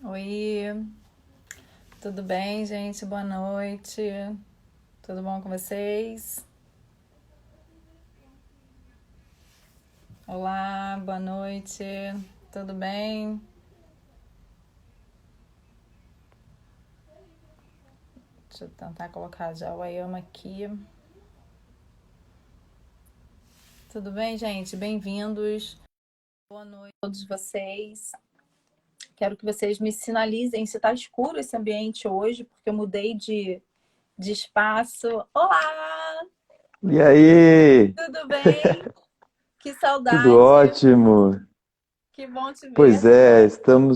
Oi, tudo bem, gente? Boa noite. Tudo bom com vocês? Olá, boa noite. Tudo bem? Deixa eu tentar colocar já o Ayama aqui. Tudo bem, gente? Bem-vindos. Boa noite a todos vocês. Quero que vocês me sinalizem se está escuro esse ambiente hoje, porque eu mudei de espaço. Olá! E aí? Tudo bem? Que Tudo saudade! ótimo? Que bom te ver Pois de é, novo.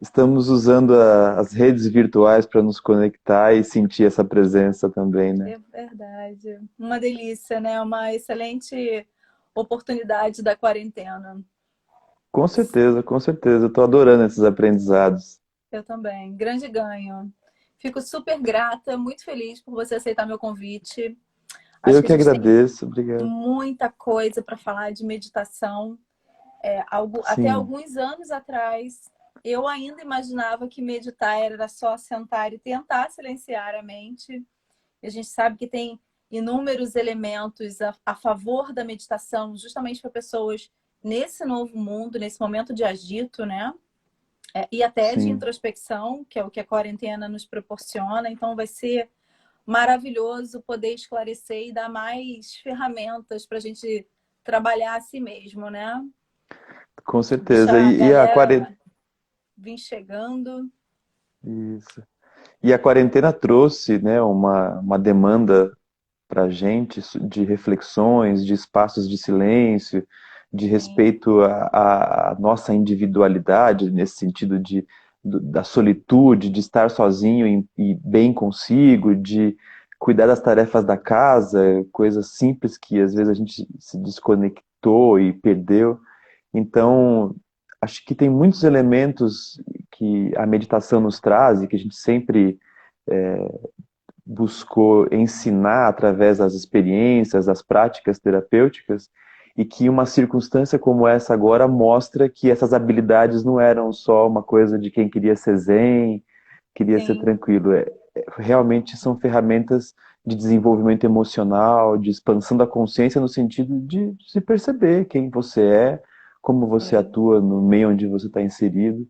estamos usando as redes virtuais para nos conectar e sentir essa presença também, né? É verdade. Uma delícia, né? Uma excelente oportunidade da quarentena. Com certeza, com certeza. Eu tô adorando esses aprendizados. Eu também. Grande ganho. Fico super grata, muito feliz por você aceitar meu convite. Acho Eu que a que gente tem agradeço, obrigado. muita coisa para falar de meditação. Até Sim, alguns anos atrás, eu ainda imaginava que meditar era só sentar e tentar silenciar a mente. E a gente sabe que tem inúmeros elementos a favor da meditação, justamente para pessoas nesse novo mundo, nesse momento de agito, né? E até de sim. introspecção, que é o que a quarentena nos proporciona. Então, vai ser maravilhoso poder esclarecer e dar mais ferramentas para a gente trabalhar a si mesmo, né? Com Deixar certeza. a E a quarentena. galera vir chegando. Isso. E a quarentena trouxe, né, uma demanda para a gente de reflexões, de espaços de silêncio, de Sim, respeito à nossa individualidade, nesse sentido da solitude, de estar sozinho e bem consigo, de cuidar das tarefas da casa, coisas simples que às vezes a gente se desconectou e perdeu. Então, acho que tem muitos elementos que a meditação nos traz e que a gente sempre buscou ensinar através das experiências, das práticas terapêuticas, e que uma circunstância como essa agora mostra que essas habilidades não eram só uma coisa de quem queria ser zen, queria ser sim. tranquilo. Realmente são ferramentas de desenvolvimento emocional, de expansão da consciência no sentido de se perceber quem você é, como você É atua no meio onde você está inserido.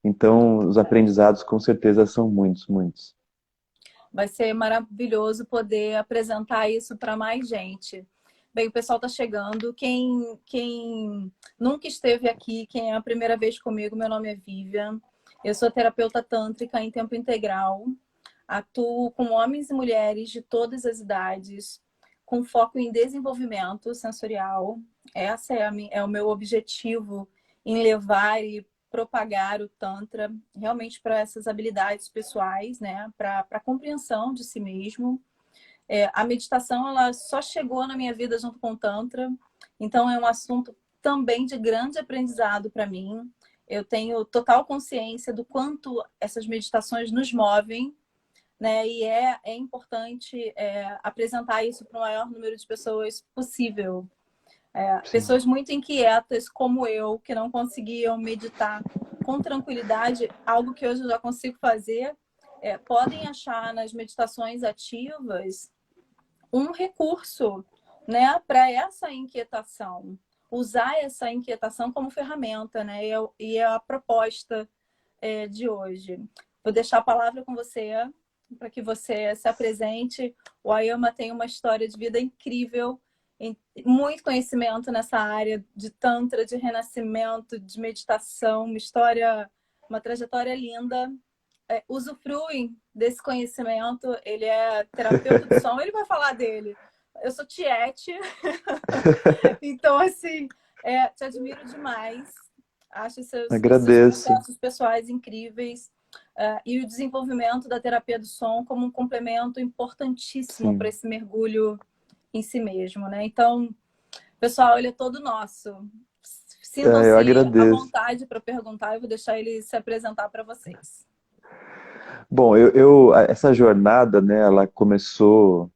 Então, os verdade. aprendizados com certeza são muitos, muitos. Vai ser maravilhoso poder apresentar isso para mais gente. Bem, o pessoal está chegando. Quem nunca esteve aqui, quem é a primeira vez comigo, meu nome é Vivian. Eu sou terapeuta tântrica em tempo integral. Atuo com homens e mulheres de todas as idades, com foco em desenvolvimento sensorial. Essa é o meu objetivo em levar e propagar o Tantra realmente para essas habilidades pessoais, né? Para a compreensão de si mesmo. A meditação ela só chegou na minha vida junto com o Tantra, então é um assunto também de grande aprendizado para mim. Eu tenho total consciência do quanto essas meditações nos movem, né? E é importante apresentar isso para o maior número de pessoas possível. Sim. Pessoas muito inquietas, como eu, que não conseguiam meditar com tranquilidade, algo que hoje eu já consigo fazer, podem achar nas meditações ativas um recurso, né, para essa inquietação. Usar essa inquietação como ferramenta, né? E é a proposta de hoje. Vou deixar a palavra com você para que você se apresente. O Ayama tem uma história de vida incrível, muito conhecimento nessa área de tantra, de renascimento, de meditação, uma trajetória linda. Usufruem desse conhecimento. Ele é terapeuta do som, ele vai falar dele. Eu sou tiete, então assim, te admiro demais. Acho os seus Agradeço. processos pessoais incríveis. E o desenvolvimento da terapia do som como um complemento importantíssimo para Sim. esse mergulho em si mesmo, né? Então, pessoal, ele é todo nosso. Eu Sintam-se à agradeço. vontade para perguntar, eu vou deixar ele se apresentar para vocês. Bom, essa jornada, né, ela começou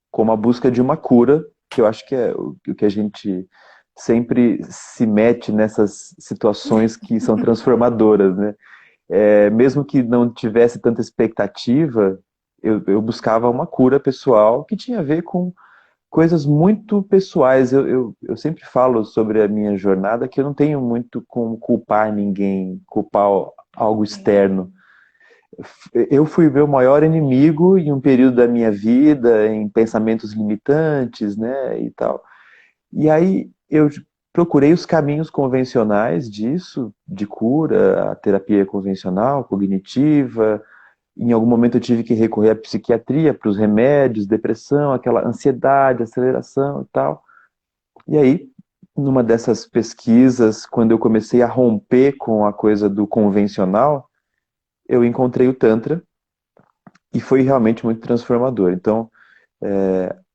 como a busca de uma cura, que eu acho que é o que a gente sempre se mete nessas situações que são transformadoras, né? Mesmo que não tivesse tanta expectativa, eu buscava uma cura pessoal que tinha a ver com coisas muito pessoais. Eu sempre falo sobre a minha jornada que eu não tenho muito como culpar ninguém, culpar algo Sim, externo. Eu fui o meu maior inimigo em um período da minha vida, em pensamentos limitantes, né, e tal. E aí eu procurei os caminhos convencionais disso, de cura, a terapia convencional, cognitiva. Em algum momento eu tive que recorrer à psiquiatria para os remédios, depressão, aquela ansiedade, aceleração e tal. E aí, numa dessas pesquisas, quando eu comecei a romper com a coisa do convencional, eu encontrei o Tantra e foi realmente muito transformador. Então,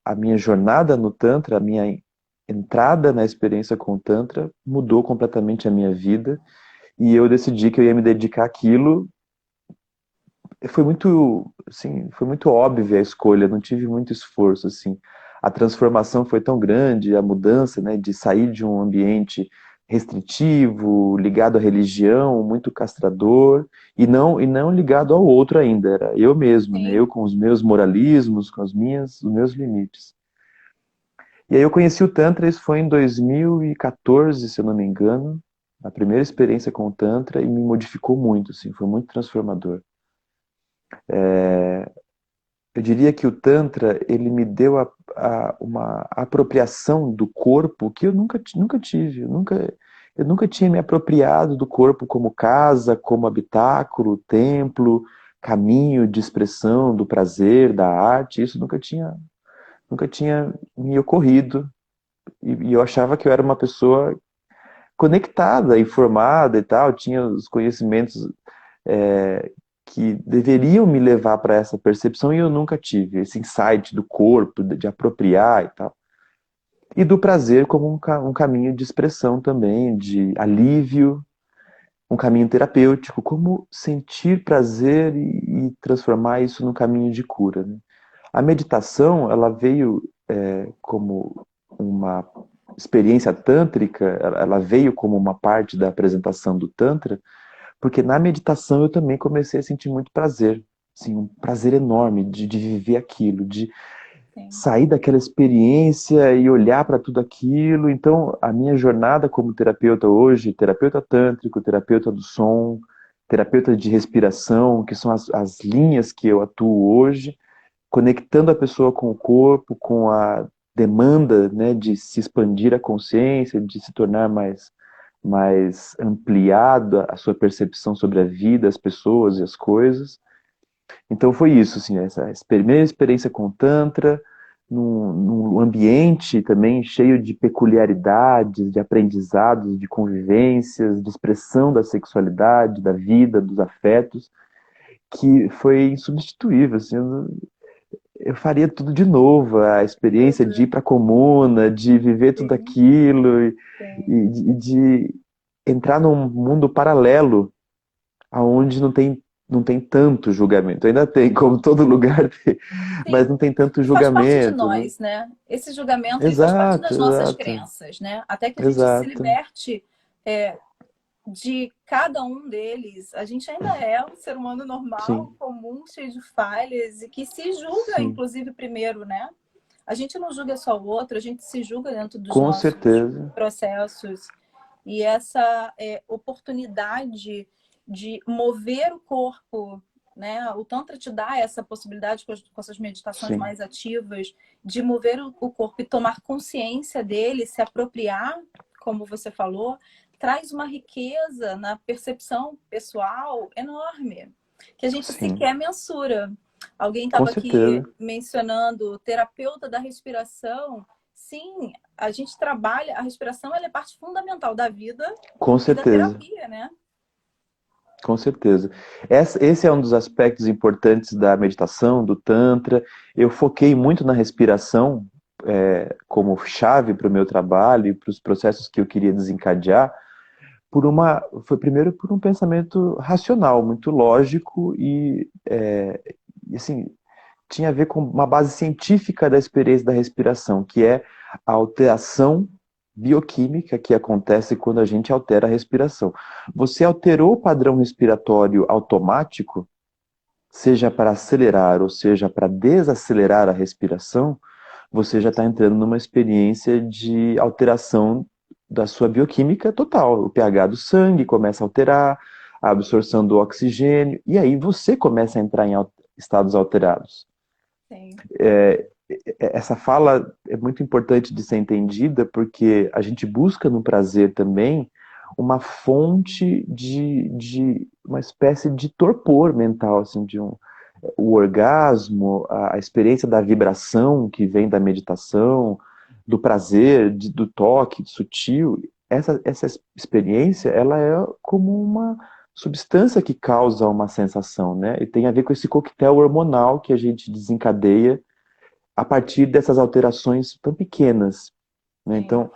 a minha jornada no Tantra, a minha entrada na experiência com o Tantra mudou completamente a minha vida e eu decidi que eu ia me dedicar àquilo. Foi muito, assim, foi muito óbvia a escolha, não tive muito esforço, assim. A transformação foi tão grande, a mudança, né, de sair de um ambiente restritivo, ligado à religião, muito castrador, e não ligado ao outro ainda, era eu mesmo, né, eu sim. com os meus moralismos, com os meus limites. E aí eu conheci o Tantra, isso foi em 2014, se eu não me engano, a primeira experiência com o Tantra, e me modificou muito, assim, foi muito transformador. Eu diria que o Tantra, ele me deu uma apropriação do corpo que eu nunca tive. Eu nunca tinha me apropriado do corpo como casa, como habitáculo, templo, caminho de expressão do prazer, da arte. Isso nunca tinha me ocorrido. E eu achava que eu era uma pessoa conectada, informada e tal, tinha os conhecimentos é, que deveriam me levar para essa percepção e eu nunca tive esse insight do corpo, de apropriar e tal. E do prazer como um caminho de expressão também, de alívio, um caminho terapêutico, como sentir prazer e transformar isso num caminho de cura, né? A meditação, ela veio como uma experiência tântrica, ela veio como uma parte da apresentação do Tantra, porque na meditação eu também comecei a sentir muito prazer, assim, um prazer enorme de viver aquilo, de Sim. sair daquela experiência e olhar para tudo aquilo. Então, a minha jornada como terapeuta hoje, terapeuta tântrico, terapeuta do som, terapeuta de respiração, que são as linhas que eu atuo hoje, conectando a pessoa com o corpo, com a demanda, né, de se expandir a consciência, de se tornar mais ampliada a sua percepção sobre a vida, as pessoas e as coisas. Então foi isso, assim, essa primeira experiência com o Tantra, num ambiente também cheio de peculiaridades, de aprendizados, de convivências, de expressão da sexualidade, da vida, dos afetos, que foi insubstituível, assim, eu faria tudo de novo, a experiência de ir Uhum. para a comuna, de viver tudo Sim, aquilo sim. e de entrar num mundo paralelo aonde não tem tanto julgamento. Ainda tem, como todo lugar tem, mas Sim, não tem tanto e faz parte de julgamento, né? nós, né? Esse julgamento, ele faz parte Exato, das nossas exato, crenças, né? Até que a gente se exato. liberte é, de cada um deles, a gente ainda é um ser humano normal, Sim, comum, cheio de falhas, e que se julga, sim, inclusive, primeiro, né? A gente não julga só o outro, a gente se julga dentro dos com nossos certeza. processos. E essa oportunidade de mover o corpo, né? O Tantra te dá essa possibilidade com essas meditações Sim, mais ativas de mover o corpo e tomar consciência dele, se apropriar, como você falou, traz uma riqueza na percepção pessoal enorme, que a gente sim, sequer mensura. Alguém com estava aqui certeza, mencionando o terapeuta da respiração. Sim, a gente trabalha, a respiração ela é parte fundamental da vida com e da certeza. terapia, né? Com certeza. Esse é um dos aspectos importantes da meditação, do Tantra. Eu foquei muito na respiração, como chave para o meu trabalho e para os processos que eu queria desencadear, foi primeiro por um pensamento racional, muito lógico e assim, tinha a ver com uma base científica da experiência da respiração, que é a alteração bioquímica que acontece quando a gente altera a respiração. Você alterou o padrão respiratório automático, seja para acelerar ou seja para desacelerar a respiração, você já está entrando numa experiência de alteração da sua bioquímica total. O pH do sangue começa a alterar, a absorção do oxigênio, e aí você começa a entrar em estados alterados. Sim, Essa fala é muito importante de ser entendida porque a gente busca no prazer também uma fonte de uma espécie de torpor mental, assim, o orgasmo, a experiência da vibração que vem da meditação, do prazer, do toque sutil. Essa experiência, ela é como uma substância que causa uma sensação, né? E tem a ver com esse coquetel hormonal que a gente desencadeia a partir dessas alterações tão pequenas, né? sim. Então,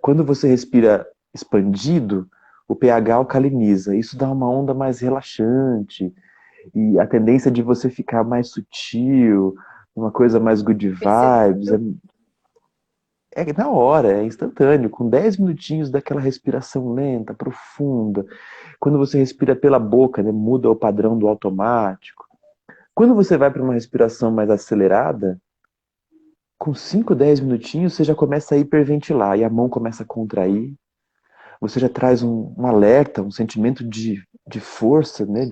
quando você respira expandido, o pH alcaliniza. Isso dá uma onda mais relaxante e a tendência de você ficar mais sutil, uma coisa mais good vibes, Perceptível. é na hora, é instantâneo, com 10 minutinhos daquela respiração lenta, profunda. Quando você respira pela boca, né, muda o padrão do automático. Quando você vai para uma respiração mais acelerada, com 5, 10 minutinhos, você já começa a hiperventilar e a mão começa a contrair. Você já traz um alerta, um sentimento de força, né?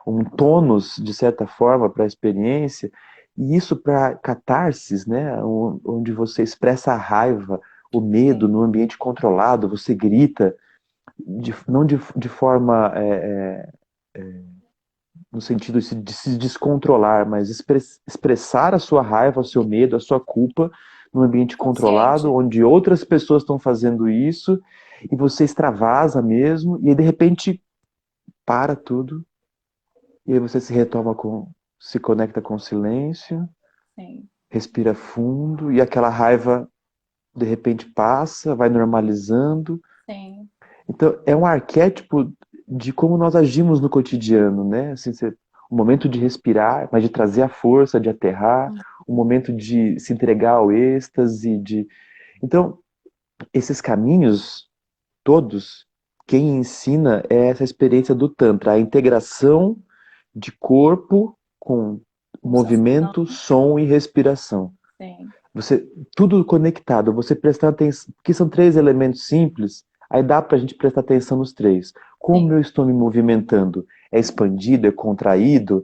Um tônus, de certa forma, para a experiência. E isso para catarses, né? Onde você expressa a raiva, o medo Sim, no ambiente controlado, você grita, não de forma no sentido de se descontrolar, mas expressar a sua raiva, o seu medo, a sua culpa num ambiente controlado, consciente. onde outras pessoas estão fazendo isso, e você extravasa mesmo, e aí de repente para tudo, e aí você se conecta com o silêncio, Sim, respira fundo, e aquela raiva de repente passa, vai normalizando. sim, Então, é um arquétipo de como nós agimos no cotidiano, né? Assim, o momento de respirar, mas de trazer a força, de aterrar, o momento de se entregar ao êxtase, Então, esses caminhos todos, quem ensina é essa experiência do Tantra, a integração de corpo com sensação. movimento, som e respiração. Sim, Você, tudo conectado, você prestar atenção, porque são três elementos simples, aí dá para a gente prestar atenção nos três. Como sim, eu estou me movimentando? É expandido, é contraído,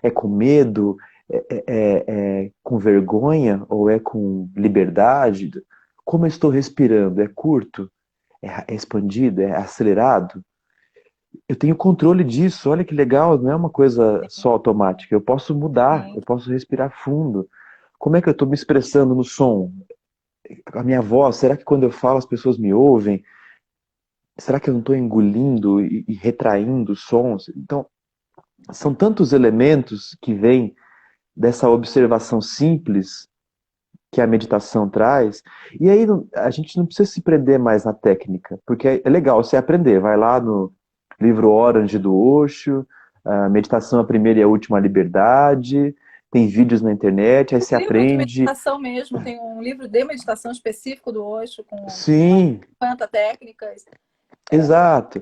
é com medo, é com vergonha ou é com liberdade? Como eu estou respirando? É curto? É expandido? É acelerado? Eu tenho controle disso, olha que legal, não é uma coisa sim, só automática. Eu posso mudar, sim. eu posso respirar fundo. Como é que eu estou me expressando no som? A minha voz, será que quando eu falo as pessoas me ouvem? Será que eu não estou engolindo e retraindo sons? Então, são tantos elementos que vêm dessa observação simples que a meditação traz. E aí a gente não precisa se prender mais na técnica, porque é legal você aprender. Vai lá no livro Orange do Osho, a meditação a primeira e a última liberdade, tem vídeos na internet, aí O você livro de aprende. meditação mesmo, tem um livro de meditação específico do Osho, com umas Sim, 50 técnicas. É, exato.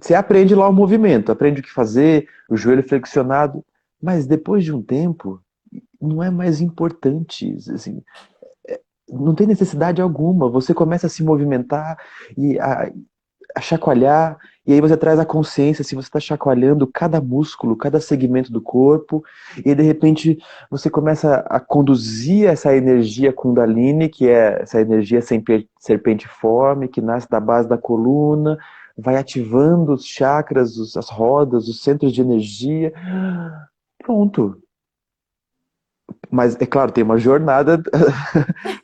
Você aprende lá o movimento, aprende o que fazer, o joelho flexionado, mas depois de um tempo, não é mais importante. Assim, não tem necessidade alguma. Você começa a se movimentar e a chacoalhar, e aí você traz a consciência se você está chacoalhando cada músculo, cada segmento do corpo, e de repente você começa a conduzir essa energia Kundalini, que é essa energia serpentiforme, que nasce da base da coluna, vai ativando os chakras, as rodas, os centros de energia. Pronto. Mas é claro, tem uma jornada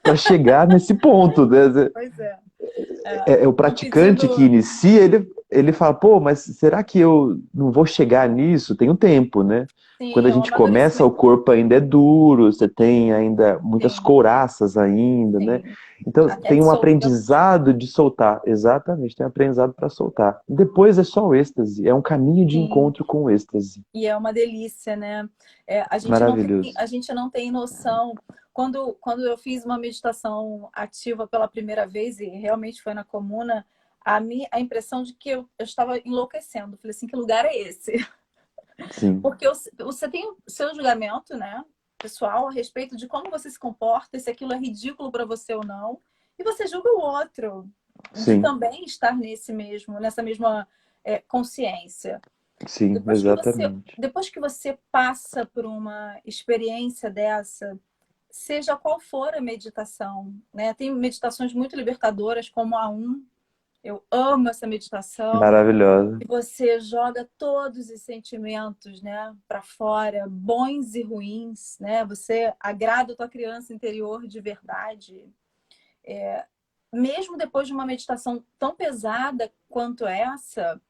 para chegar nesse ponto, né? pois é. O Estão praticante que pedindo. inicia, ele fala, pô, mas será que eu não vou chegar nisso? Tem um tempo, né? Quando Sim, a é um gente começa, o amadurecimento. corpo ainda é duro, você tem ainda muitas Sim, couraças ainda, né? sim. Então Até tem de um soltamos. aprendizado de soltar, exatamente, tem um aprendizado para soltar. Depois é só o êxtase, é um caminho de Sim. encontro com o êxtase. E é uma delícia, né? É, Maravilhoso. a gente não tem noção. quando eu fiz uma meditação ativa pela primeira vez, e realmente foi na comuna, a impressão de que eu estava enlouquecendo. Falei assim, que lugar é esse? Sim, Porque você tem o seu julgamento, né, pessoal, a respeito de como você se comporta, se aquilo é ridículo para você ou não, e você julga o outro de sim, também estar nessa mesma consciência. sim, exatamente. Depois que você passa por uma experiência dessa, seja qual for a meditação, né? Tem meditações muito libertadoras, como a eu amo essa meditação. Maravilhosa. E você joga todos os sentimentos, né, para fora, bons e ruins, né? Você agrada a tua criança interior de verdade. Mesmo depois de uma meditação tão pesada quanto essa,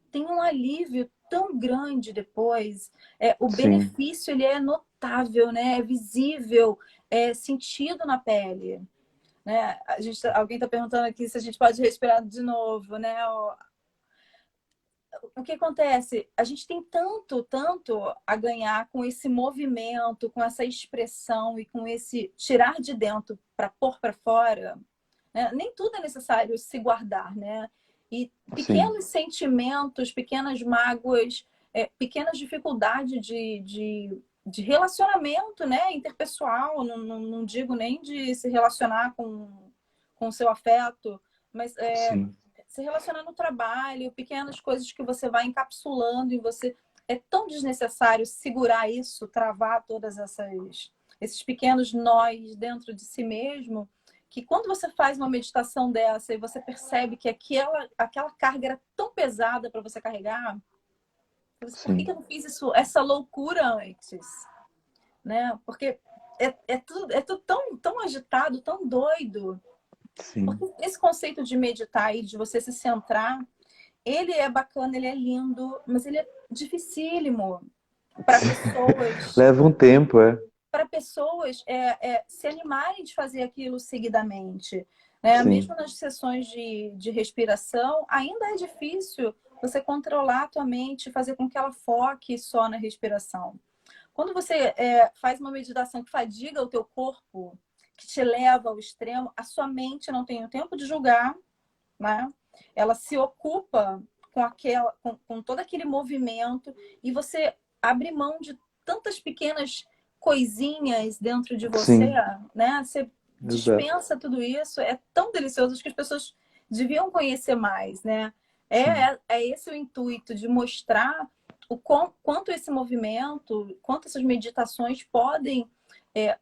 tem um alívio tão grande depois. O Sim. benefício ele é notável, né? É visível, é sentido na pele, né? Alguém está perguntando aqui se a gente pode respirar de novo, né? O que acontece? A gente tem tanto a ganhar com esse movimento, com essa expressão e com esse tirar de dentro para pôr para fora, né? Nem tudo é necessário se guardar, né? E Sim, pequenos sentimentos, pequenas mágoas, pequenas dificuldades de relacionamento, né? Interpessoal, não digo nem de se relacionar com o seu afeto, mas sim, se relacionar no trabalho, pequenas coisas que você vai encapsulando e você. É tão desnecessário segurar isso, travar esses pequenos nós dentro de si mesmo, que quando você faz uma meditação dessa e você percebe que aquela carga era tão pesada para você carregar, você, por que sim, eu não fiz essa loucura antes? Né? Porque é tudo tão agitado, tão doido. sim. Porque esse conceito de meditar e de você se centrar, ele é bacana, ele é lindo, mas ele é dificílimo para pessoas, Leva um tempo, é. se animarem de fazer aquilo seguidamente. Né? Mesmo Sim, nas sessões de respiração, ainda é difícil você controlar a tua mente, fazer com que ela foque só na respiração. Quando você faz uma meditação que fadiga o teu corpo, que te leva ao extremo, a sua mente não tem o tempo de julgar, né? Ela se ocupa com todo aquele movimento e você abre mão de tantas pequenas coisinhas dentro de você, sim, né? Você exato. dispensa tudo isso, é tão delicioso que as pessoas deviam conhecer mais, né? Sim. É esse o intuito de mostrar quanto esse movimento, quanto essas meditações podem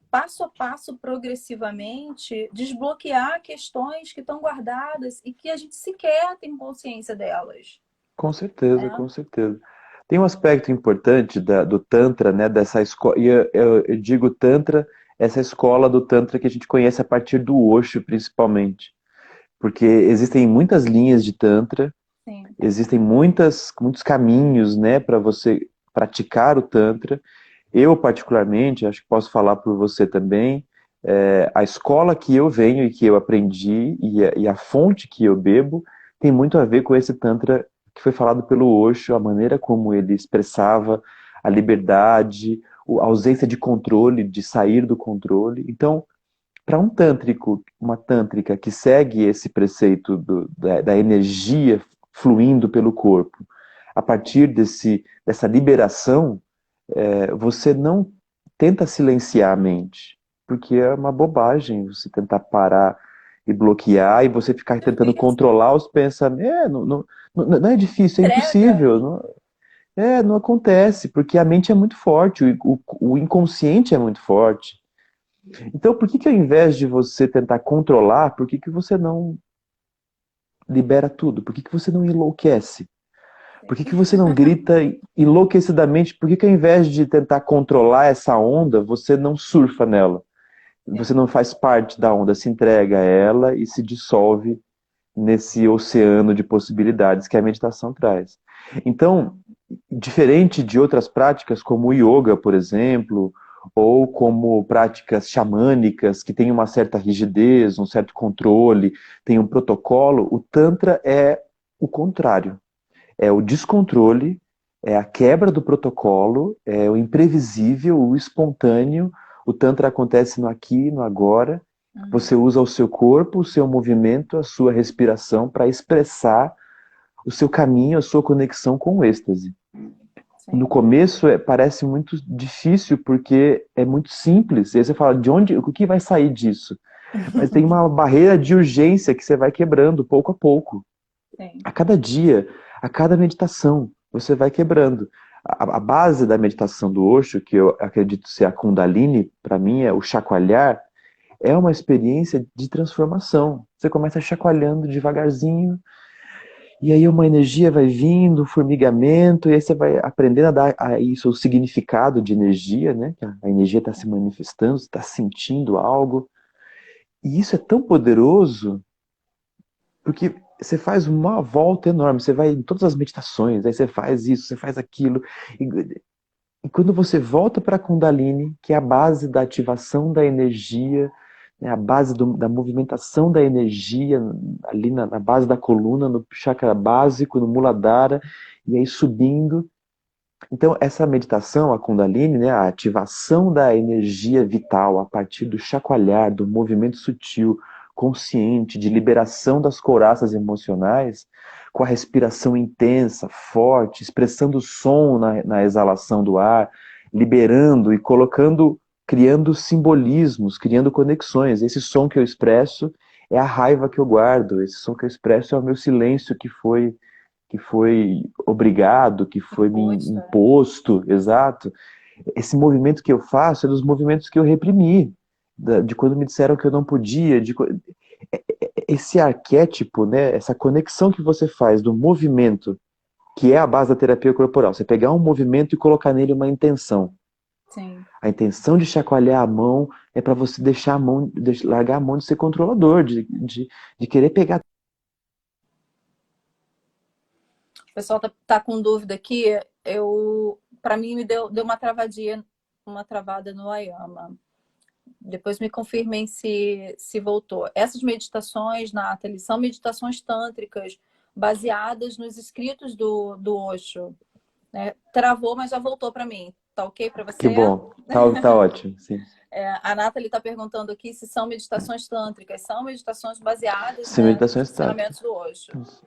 passo a passo, progressivamente, desbloquear questões que estão guardadas e que a gente sequer tem consciência delas. Com certeza, Né? com certeza. Tem um aspecto importante do Tantra, né, dessa escola, e eu digo Tantra, essa escola do Tantra que a gente conhece a partir do Osho, principalmente. Porque existem muitas linhas de Tantra, Sim, existem muitos caminhos, né, para você praticar o Tantra. Eu, particularmente, acho que posso falar por você também, a escola que eu venho e que eu aprendi e a fonte que eu bebo tem muito a ver com esse Tantra que foi falado pelo Osho, a maneira como ele expressava a liberdade, a ausência de controle, de sair do controle. Então, para um tântrico, uma tântrica que segue esse preceito da energia fluindo pelo corpo, a partir dessa liberação, você não tenta silenciar a mente, porque é uma bobagem você tentar parar e bloquear e você ficar tentando isso. controlar os pensamentos. Não é difícil, é Entrega. impossível. Não acontece, porque a mente é muito forte, o inconsciente é muito forte. Então, por que que ao invés de você tentar controlar, por que que você não libera tudo? Por que que você não enlouquece? Por que que você não grita enlouquecidamente? Por que que ao invés de tentar controlar essa onda, você não surfa nela? Você Sim. não faz parte da onda, se entrega a ela e se dissolve nesse oceano de possibilidades que a meditação traz. Então, diferente de outras práticas como o yoga, por exemplo, ou como práticas xamânicas que têm uma certa rigidez, um certo controle, tem um protocolo, o Tantra é o contrário. É o descontrole, é a quebra do protocolo, é o imprevisível, o espontâneo, O Tantra acontece no aqui, no agora. Uhum. Você usa o seu corpo, o seu movimento, a sua respiração para expressar o seu caminho, a sua conexão com o êxtase. No Sim. começo parece muito difícil porque é muito simples. E aí você fala, de onde, o que vai sair disso? Mas tem uma barreira de urgência que você vai quebrando pouco a pouco. Sim. A cada dia, a cada meditação, você vai quebrando. A base da meditação do Osho, que eu acredito ser a Kundalini, para mim é o chacoalhar, é uma experiência de transformação. Você começa chacoalhando devagarzinho, e aí uma energia vai vindo, um formigamento, e aí você vai aprendendo a dar a isso o significado de energia, né? Que a energia está se manifestando, você está sentindo algo. E isso é tão poderoso, porque você faz uma volta enorme, você vai em todas as meditações, aí você faz isso, você faz aquilo. E quando você volta para a Kundalini, que é a base da ativação da energia, né, a base da movimentação da energia, ali na base da coluna, no chakra básico, no Muladhara, e aí subindo. Então, essa meditação, a Kundalini, né, a ativação da energia vital a partir do chacoalhar, do movimento sutil, consciente, de liberação das couraças emocionais, com a respiração intensa, forte, expressando o som na exalação do ar, liberando e colocando, criando simbolismos, criando conexões. Esse som que eu expresso é a raiva que eu guardo, esse som que eu expresso é o meu silêncio que foi obrigado, que foi me Imposto, né? imposto, exato. Esse movimento que eu faço é dos movimentos que eu reprimi, de quando me disseram que eu não podia, esse arquétipo, né, essa conexão que você faz do movimento, que é a base da terapia corporal, você pegar um movimento e colocar nele uma intenção. Sim. A intenção de chacoalhar a mão é para você deixar a mão, largar a mão de ser controlador, de querer pegar. O pessoal tá com dúvida aqui. Para mim, deu uma travada no Ayama. Depois me confirmem se voltou. Essas meditações, Nathalie, são meditações tântricas baseadas nos escritos do Osho. Né? Travou, mas já voltou para mim. Tá ok para Que você? bom, tá ótimo, sim. A Nathalie está perguntando aqui se são meditações tântricas. São meditações baseadas, Sim, né, nos meditações ensinamentos táticas. do Osho.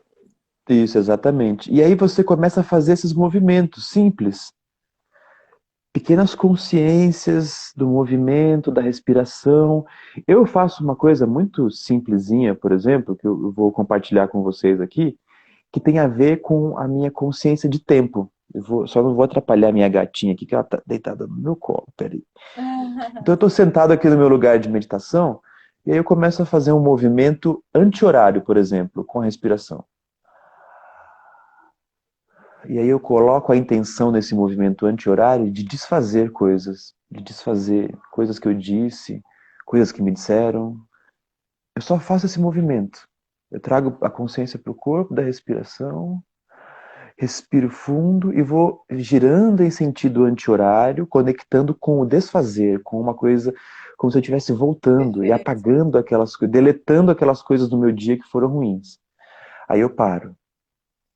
Isso, exatamente. E aí você começa a fazer esses movimentos simples, pequenas consciências do movimento, da respiração. Eu faço uma coisa muito simplesinha, por exemplo, que eu vou compartilhar com vocês aqui, que tem a ver com a minha consciência de tempo. Só não vou atrapalhar a minha gatinha aqui, que ela está deitada no meu colo. Peraí. Então eu estou sentado aqui no meu lugar de meditação, e aí eu começo a fazer um movimento anti-horário, por exemplo, com a respiração. E aí eu coloco a intenção nesse movimento anti-horário de desfazer coisas que eu disse, coisas que me disseram. Eu só faço esse movimento. Eu trago a consciência para o corpo da respiração, respiro fundo e vou girando em sentido anti-horário, conectando com o desfazer, com uma coisa como se eu estivesse voltando e Perfeito. apagando aquelas coisas, deletando aquelas coisas do meu dia que foram ruins. Aí eu paro.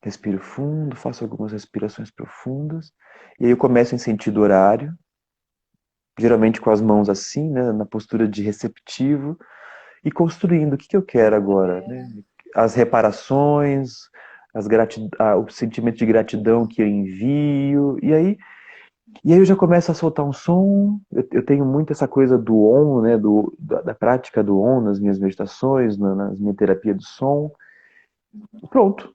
Respiro fundo, faço algumas respirações profundas. E aí eu começo em sentido horário, geralmente com as mãos assim, né, na postura de receptivo, e construindo o que eu quero agora, né? As reparações, o sentimento de gratidão que eu envio, e aí eu já começo a soltar um som. Eu tenho muito essa coisa do OM, né, da prática do OM nas minhas meditações, na minha terapia do som. Pronto.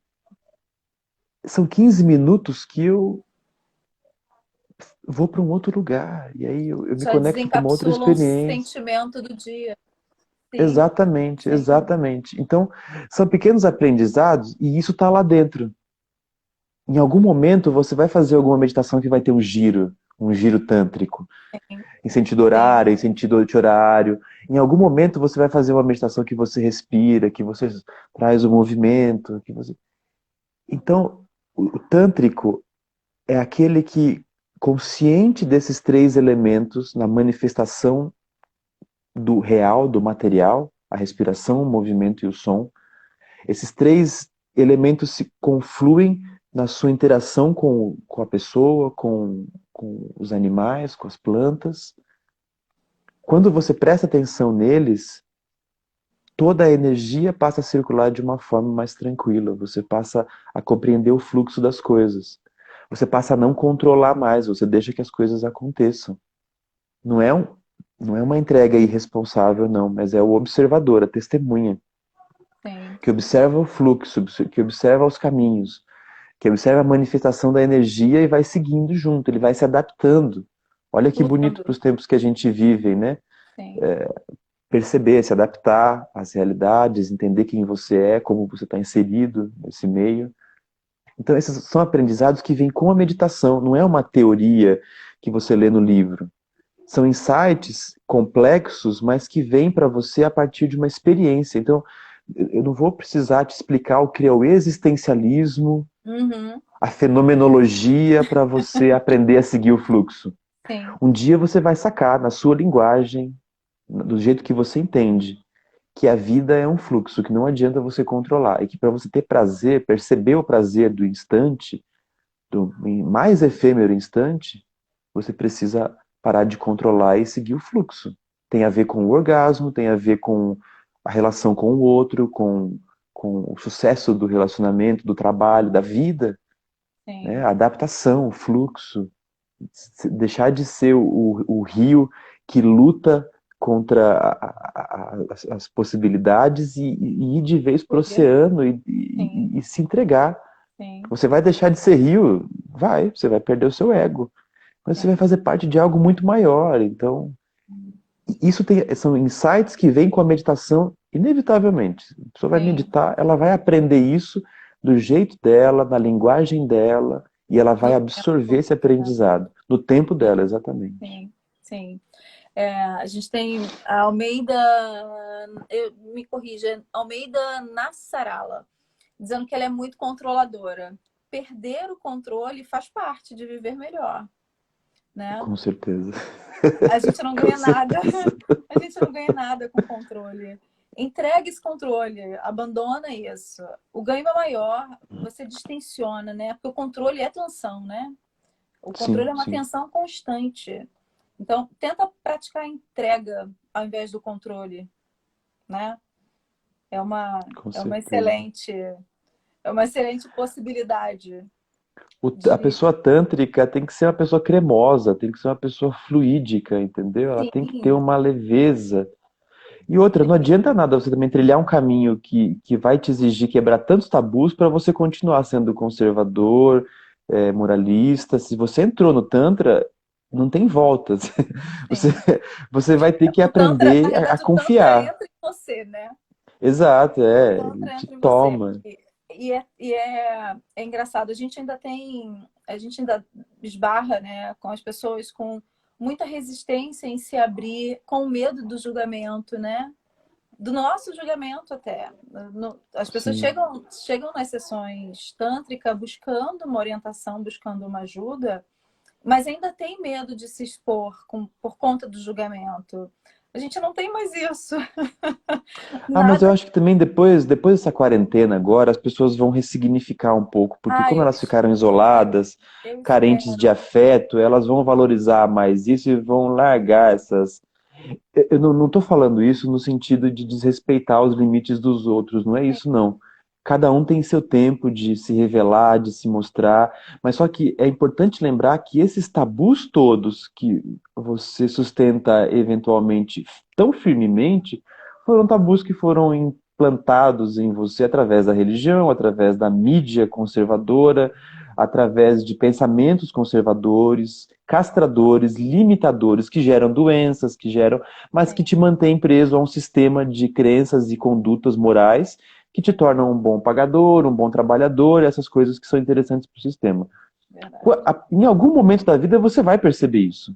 São 15 minutos que eu vou para um outro lugar. E aí eu me Já conecto com uma outra desencapsulam o experiência. sentimento do dia. Sim, Exatamente, sim. exatamente. Então, são pequenos aprendizados e isso está lá dentro. Em algum momento você vai fazer alguma meditação que vai ter um giro tântrico, Sim, em sentido sim. horário, em sentido anti-horário. Em algum momento você vai fazer uma meditação que você respira, que você traz o movimento, que você. Então, o tântrico é aquele que, consciente desses três elementos na manifestação do real, do material, a respiração, o movimento e o som, esses três elementos se confluem na sua interação com a pessoa, com os animais, com as plantas, Quando você presta atenção neles, toda a energia passa a circular de uma forma mais tranquila. Você passa a compreender o fluxo das coisas. Você passa a não controlar mais, você deixa que as coisas aconteçam. Não é não é uma entrega irresponsável, não, mas é o observador, a testemunha, Sim. que observa o fluxo, que observa os caminhos, que observa a manifestação da energia e vai seguindo junto, ele vai se adaptando. Olha que bonito para Fluindo. os tempos que a gente vive, né? Sim. Perceber, se adaptar às realidades, entender quem você é, como você está inserido nesse meio. Então, esses são aprendizados que vêm com a meditação, não é uma teoria que você lê no livro. São insights complexos, mas que vêm para você a partir de uma experiência. Então, eu não vou precisar te explicar o que é o existencialismo, Uhum. a fenomenologia para você aprender a seguir o fluxo. Sim. Um dia você vai sacar na sua linguagem, do jeito que você entende, que a vida é um fluxo, que não adianta você controlar. E que para você ter prazer, perceber o prazer do instante, do mais efêmero instante, você precisa parar de controlar e seguir o fluxo. Tem a ver com o orgasmo, tem a ver com a relação com o outro, com o sucesso do relacionamento, do trabalho, da vida, né? Sim. A adaptação, o fluxo. Deixar de ser o rio que luta contra as possibilidades e ir de vez para o Fluir. oceano Sim. e se entregar. Sim. Você vai deixar de ser rio? Vai, você vai perder o seu ego. Mas você vai Sim. fazer parte de algo muito maior. Então, são insights que vêm com a meditação, inevitavelmente. A pessoa vai Sim. meditar, ela vai aprender isso do jeito dela, na linguagem dela, e ela vai No absorver tempo. esse aprendizado, no tempo dela, exatamente. Sim. Sim. A gente tem a Almeida, me corrija, Almeida Nassarala, dizendo que ela é muito controladora. Perder o controle faz parte de viver melhor, né? Com certeza. A gente não Com ganha nada, certeza. a gente não ganha nada com controle. Entregue esse controle, abandona isso. O ganho é maior, você distensiona, né? Porque o controle é tensão, né? O controle Sim, é uma sim, tensão constante. Então, tenta praticar a entrega ao invés do controle, né? É uma, com é uma certeza. excelente, é uma excelente possibilidade A de pessoa tântrica tem que ser uma pessoa cremosa, tem que ser uma pessoa fluídica, entendeu? Ela tem que ter sim, uma leveza. E outra, não sim, adianta nada você também trilhar um caminho que vai te exigir quebrar tantos tabus para você continuar sendo conservador, moralista. Se você entrou no Tantra, não tem volta. Você, sim. você vai ter que O Tantra, na aprender a realidade, o Tantra confiar. entra em você, né? Exato, O ele Tantra te entra em você. toma. É engraçado, a gente ainda esbarra, né, com as pessoas com muita resistência em se abrir, com medo do julgamento, né? Do nosso julgamento até. As pessoas Sim. chegam nas sessões tântrica buscando uma orientação, buscando uma ajuda, mas ainda tem medo de se expor por conta do julgamento. A gente não tem mais isso. Ah, mas eu Nada. acho que também depois dessa quarentena agora, as pessoas vão ressignificar um pouco, porque como Eu elas ficaram espero, isoladas, eu carentes de espero. afeto, elas vão valorizar mais isso e vão largar essas. Eu não estou falando isso no sentido de desrespeitar os limites dos outros, não é Sim, isso, não. Cada um tem seu tempo de se revelar, de se mostrar, mas só que é importante lembrar que esses tabus todos que você sustenta eventualmente tão firmemente foram tabus que foram implantados em você através da religião, através da mídia conservadora, através de pensamentos conservadores, castradores, limitadores, que geram doenças, mas que sim, te mantêm preso a um sistema de crenças e condutas morais que te tornam um bom pagador, um bom trabalhador, essas coisas que são interessantes para o sistema. verdade. Em algum momento da vida você vai perceber isso.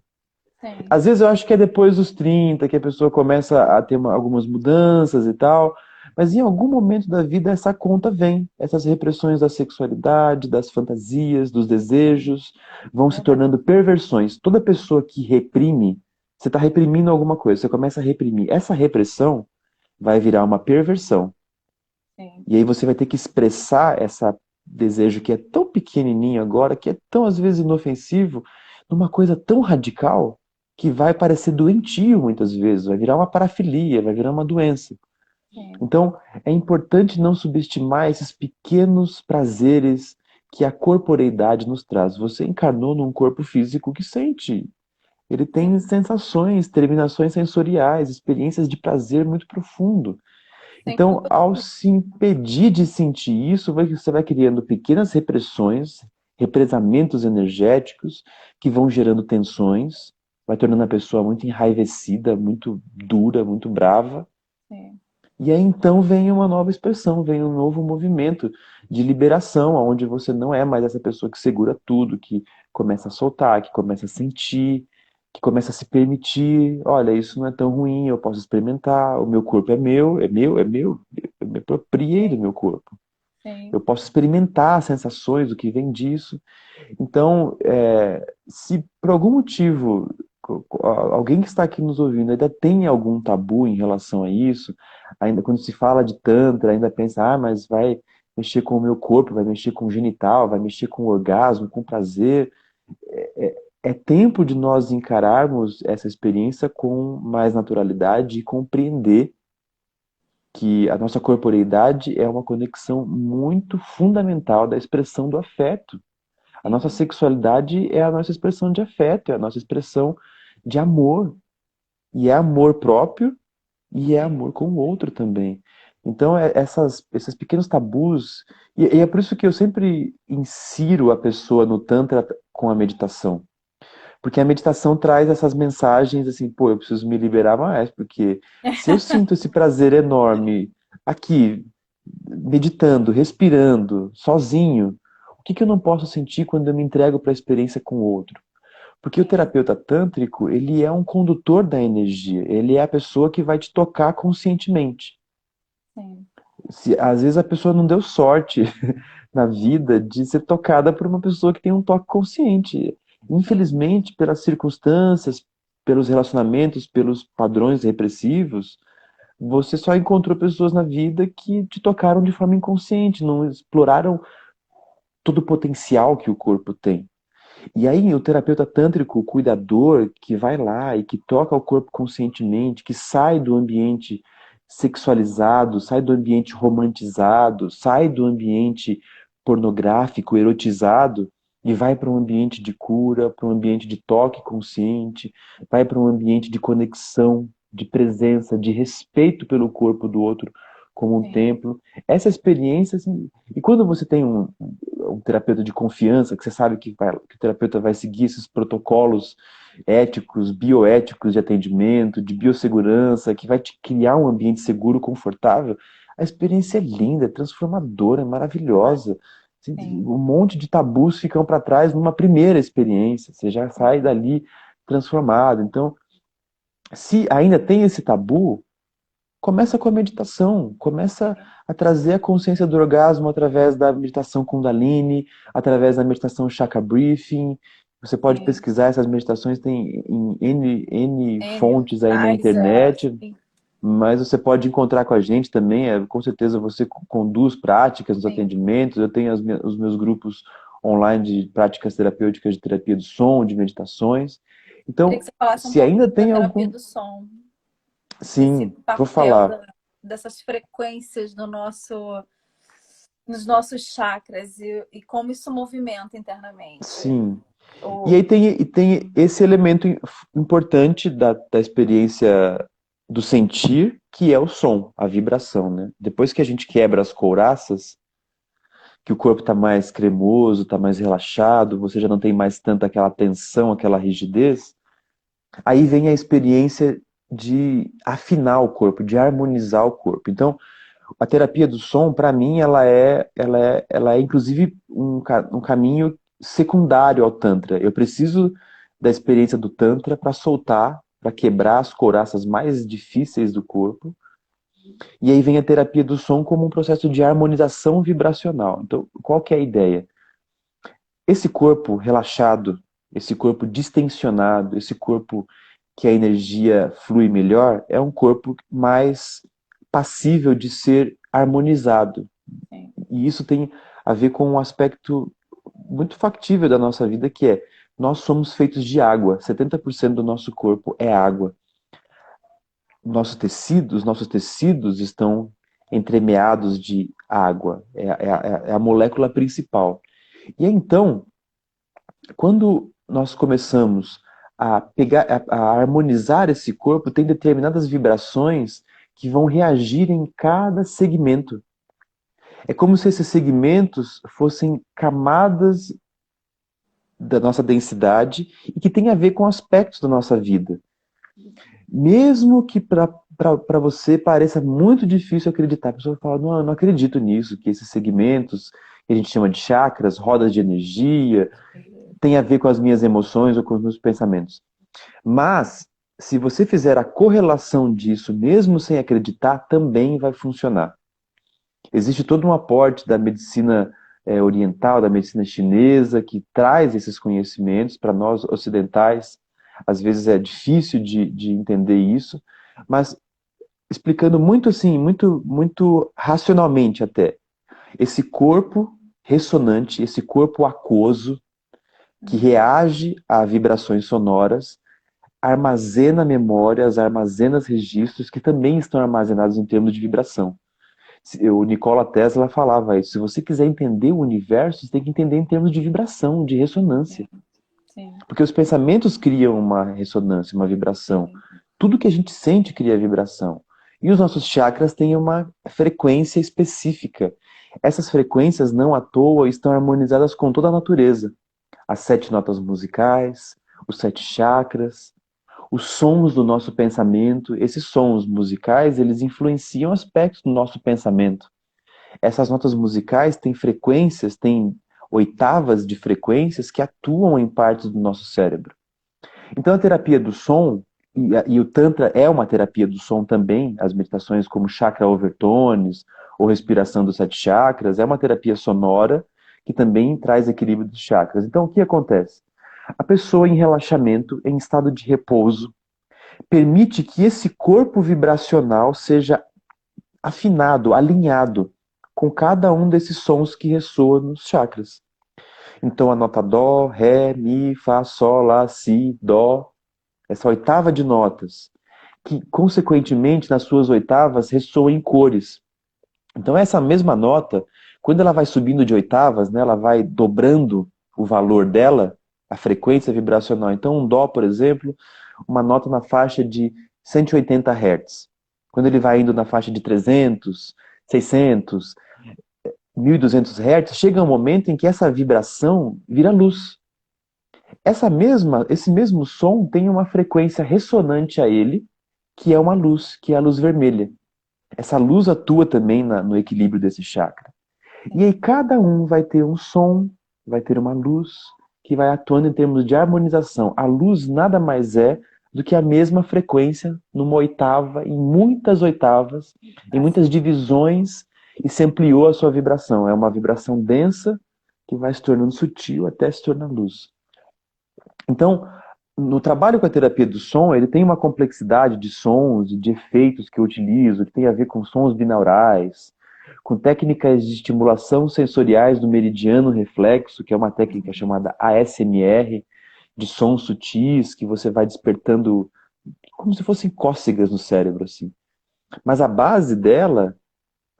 Sim, Às vezes eu acho que é depois dos 30 que a pessoa começa a ter algumas mudanças e tal, mas em algum momento da vida essa conta vem. Essas repressões da sexualidade, das fantasias, dos desejos, vão se verdade. tornando perversões. Toda pessoa que reprime, você está reprimindo alguma coisa, você começa a reprimir. Essa repressão vai virar uma perversão. Sim, E aí você vai ter que expressar esse desejo que é tão pequenininho agora, que é tão às vezes inofensivo, numa coisa tão radical. que vai parecer doentio muitas vezes, vai virar uma parafilia, vai virar uma doença. sim, Então, é importante não subestimar esses pequenos prazeres que a corporeidade nos traz. Você encarnou num corpo físico que sente. Ele tem sim. sensações, terminações sensoriais, experiências de prazer muito profundo. Sem Então, dúvida ao nenhuma. se impedir de sentir isso, você vai criando pequenas repressões, represamentos energéticos que vão gerando tensões, vai tornando a pessoa muito enraivecida, muito dura, muito brava. Sim, E aí então vem uma nova expressão, vem um novo movimento de liberação, onde você não é mais essa pessoa que segura tudo, que começa a soltar, que começa a sentir, que começa a se permitir, olha, isso não é tão ruim, eu posso experimentar, o meu corpo é meu, é meu, é meu, eu me apropriei do sim, meu corpo. sim, Eu posso experimentar as sensações, o que vem disso. Então, se por algum motivo alguém que está aqui nos ouvindo ainda tem algum tabu em relação a isso, ainda quando se fala de Tantra, ainda pensa, ah, mas vai mexer com o meu corpo, vai mexer com o genital, vai mexer com o orgasmo, com o prazer. É tempo de nós encararmos essa experiência com mais naturalidade e compreender que a nossa corporeidade é uma conexão muito fundamental da expressão do afeto. A nossa sim, sexualidade é a nossa expressão de afeto, é a nossa expressão de amor. E é amor próprio e é sim, amor com o outro também. Então, esses pequenos tabus. E é por isso que eu sempre insiro a pessoa no Tantra com a meditação. Porque a meditação traz essas mensagens assim, pô, eu preciso me liberar mais, porque se eu sinto esse prazer enorme aqui, meditando, respirando, sozinho, o que que eu não posso sentir quando eu me entrego para a experiência com o outro? Porque o sim, terapeuta tântrico, ele é um condutor da energia, ele é a pessoa que vai te tocar conscientemente. sim, Às vezes a pessoa não deu sorte na vida de ser tocada por uma pessoa que tem um toque consciente. sim, Infelizmente, pelas circunstâncias, pelos relacionamentos, pelos padrões repressivos, você só encontrou pessoas na vida que te tocaram de forma inconsciente, não exploraram todo o potencial que o corpo tem. E aí, o terapeuta tântrico, o cuidador, que vai lá e que toca o corpo conscientemente, que sai do ambiente sexualizado, sai do ambiente romantizado, sai do ambiente pornográfico, erotizado, e vai para um ambiente de cura, para um ambiente de toque consciente, vai para um ambiente de conexão, de presença, de respeito pelo corpo do outro como um sim, templo. Essa experiência, assim, e quando você tem um terapeuta de confiança, que você sabe que o terapeuta vai seguir esses protocolos éticos, bioéticos de atendimento, de biossegurança, que vai te criar um ambiente seguro, confortável, a experiência é linda, é transformadora, é maravilhosa. Assim, sim, um monte de tabus ficam para trás numa primeira experiência, você já sai sim, dali transformado. Então, se ainda tem esse tabu, começa com a meditação, começa sim, a trazer a consciência do orgasmo através da meditação Kundalini, através da meditação Chakra Briefing. Você pode sim. pesquisar essas meditações, tem em N N fontes aí na locais, internet, sim, mas você pode encontrar com a gente também. Com certeza você conduz práticas nos sim. atendimentos. Eu tenho os meus grupos online de práticas terapêuticas de terapia do som, de meditações. Queria Então, que você falasse um se ainda pouquinho da tem terapia algum. do som, desse Sim, vou papel falar. dessas frequências nos nossos chakras e como isso movimenta internamente. Sim. E O, aí tem esse elemento importante da experiência do sentir, que é o som, a vibração, né? Depois que a gente quebra as couraças, que o corpo está mais cremoso, está mais relaxado, você já não tem mais tanta aquela tensão, aquela rigidez, aí vem a experiência de afinar o corpo, de harmonizar o corpo. Então, a terapia do som, para mim, ela é inclusive um caminho secundário ao Tantra. Eu preciso da experiência do Tantra para soltar, para quebrar as couraças mais difíceis do corpo. E aí vem a terapia do som como um processo de harmonização vibracional. Então, qual que é a ideia? Esse corpo relaxado, esse corpo distensionado, esse corpo que a energia flui melhor, é um corpo mais passível de ser harmonizado. sim, E isso tem a ver com um aspecto muito factível da nossa vida, que é nós somos feitos de água. 70% do nosso corpo é água. Nossos tecidos estão entremeados de água. É a molécula principal. E então, quando nós começamos a pegar, a harmonizar esse corpo, tem determinadas vibrações que vão reagir em cada segmento. É como se esses segmentos fossem camadas da nossa densidade e que tem a ver com aspectos da nossa vida. Mesmo que para você pareça muito difícil acreditar, a pessoa fala, não, eu não acredito nisso, que esses segmentos que a gente chama de chakras, rodas de energia, tem a ver com as minhas emoções ou com os meus pensamentos. Mas, se você fizer a correlação disso, mesmo sem acreditar, também vai funcionar. Existe todo um aporte da medicina oriental, da medicina chinesa, que traz esses conhecimentos para nós ocidentais. Às vezes é difícil de entender isso, mas explicando muito assim, muito racionalmente até. Esse corpo ressonante, esse corpo aquoso, que reage a vibrações sonoras, armazena memórias, armazena registros que também estão armazenados em termos de vibração. O Nikola Tesla falava isso. Se você quiser entender o universo, você tem que entender em termos de vibração, de ressonância. Sim. Porque os pensamentos criam uma ressonância, uma vibração. Sim. Tudo que a gente sente cria vibração. E os nossos chakras têm uma frequência específica. Essas frequências, não à toa, estão harmonizadas com toda a natureza. As 7 notas musicais, os 7 chakras, os sons do nosso pensamento. Esses sons musicais, eles influenciam aspectos do nosso pensamento. Essas notas musicais têm frequências, têm oitavas de frequências que atuam em partes do nosso cérebro. Então a terapia do som, e o Tantra é uma terapia do som também, as meditações como chakra overtones ou respiração dos 7 chakras, é uma terapia sonora que também traz equilíbrio dos chakras. Então o que acontece? A pessoa em relaxamento, em estado de repouso, permite que esse corpo vibracional seja afinado, alinhado com cada um desses sons que ressoam nos chakras. Então a nota dó, ré, mi, fá, sol, lá, si, dó, essa oitava de notas, que consequentemente nas suas oitavas ressoam em cores. Então essa mesma nota, quando ela vai subindo de oitavas, né, ela vai dobrando o valor dela, a frequência vibracional. Então um dó, por exemplo, uma nota na faixa de 180 Hz. Quando ele vai indo na faixa de 300, 600, 1.200 Hz, chega um momento em que essa vibração vira luz. Esse mesmo som tem uma frequência ressonante a ele, que é uma luz, que é a luz vermelha. Essa luz atua também no equilíbrio desse chakra. E aí cada um vai ter um som, vai ter uma luz, que vai atuando em termos de harmonização. A luz nada mais é do que a mesma frequência numa oitava, em muitas oitavas, em muitas divisões, e se ampliou a sua vibração. É uma vibração densa que vai se tornando sutil até se tornar luz. Então, no trabalho com a terapia do som, ele tem uma complexidade de sons e de efeitos que eu utilizo, que tem a ver com sons binaurais, com técnicas de estimulação sensoriais do meridiano reflexo, que é uma técnica chamada ASMR, de sons sutis, que você vai despertando como se fossem cócegas no cérebro, assim. Mas a base dela,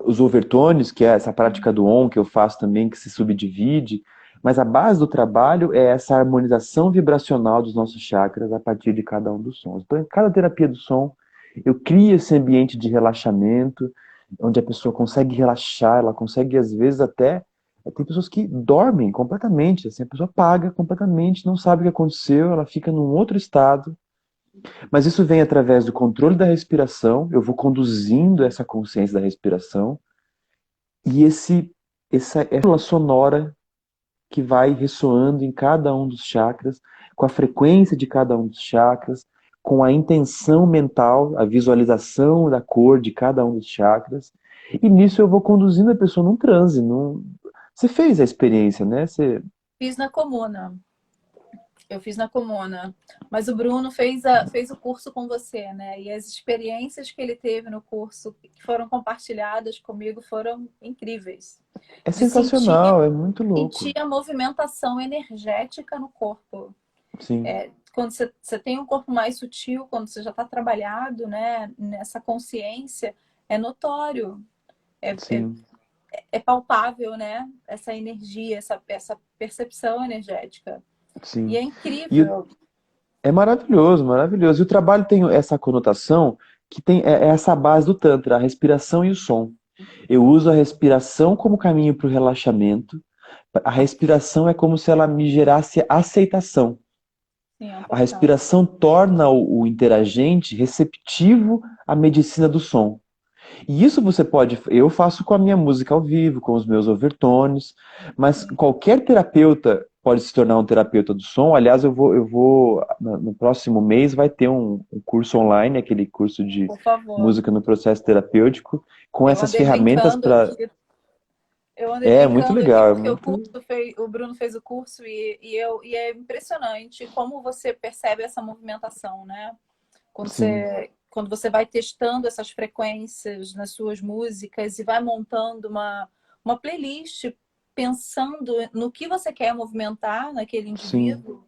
os overtones, que é essa prática do OM que eu faço também, que se subdivide, mas a base do trabalho é essa harmonização vibracional dos nossos chakras a partir de cada um dos sons. Então, em cada terapia do som, eu crio esse ambiente de relaxamento, onde a pessoa consegue relaxar, ela consegue, às vezes, até. Tem pessoas que dormem completamente, assim, a pessoa apaga completamente, não sabe o que aconteceu, ela fica num outro estado. Mas isso vem através do controle da respiração, eu vou conduzindo essa consciência da respiração, e essa é sonora que vai ressoando em cada um dos chakras, com a frequência de cada um dos chakras, com a intenção mental, a visualização da cor de cada um dos chakras. E nisso eu vou conduzindo a pessoa num transe. Você fez a experiência, né? Fiz na comuna. Eu fiz na comuna. Mas o Bruno fez o curso com você, né? E as experiências que ele teve no curso, que foram compartilhadas comigo, foram incríveis. É De sentir, sensacional, é muito louco. sentir a movimentação energética no corpo. sim, Quando você tem um corpo mais sutil, quando você já está trabalhado, né, nessa consciência, é notório, é, é, sim, é palpável, né? Essa energia, essa percepção energética. E sim. é E incrível. é maravilhoso, maravilhoso. E o trabalho tem essa conotação que tem essa base do Tantra, a respiração e o som. Eu uso a respiração como caminho para o relaxamento. A respiração é como se ela me gerasse aceitação. Sim, é A importante. respiração torna o interagente receptivo à medicina do som. E isso você pode, eu faço com a minha música ao vivo, com os meus overtones, mas Sim, qualquer terapeuta pode se tornar um terapeuta do som. Aliás, eu vou no próximo mês vai ter um curso online, aquele curso de por favor. música no processo terapêutico, com Eu essas andei ferramentas brincando para. aqui. Eu andei É muito brincando aqui legal, é porque muito. o Bruno fez o curso e é impressionante como você percebe essa movimentação, né? Sim, Quando você vai testando essas frequências nas suas músicas e vai montando uma playlist pensando no que você quer movimentar naquele sim, indivíduo,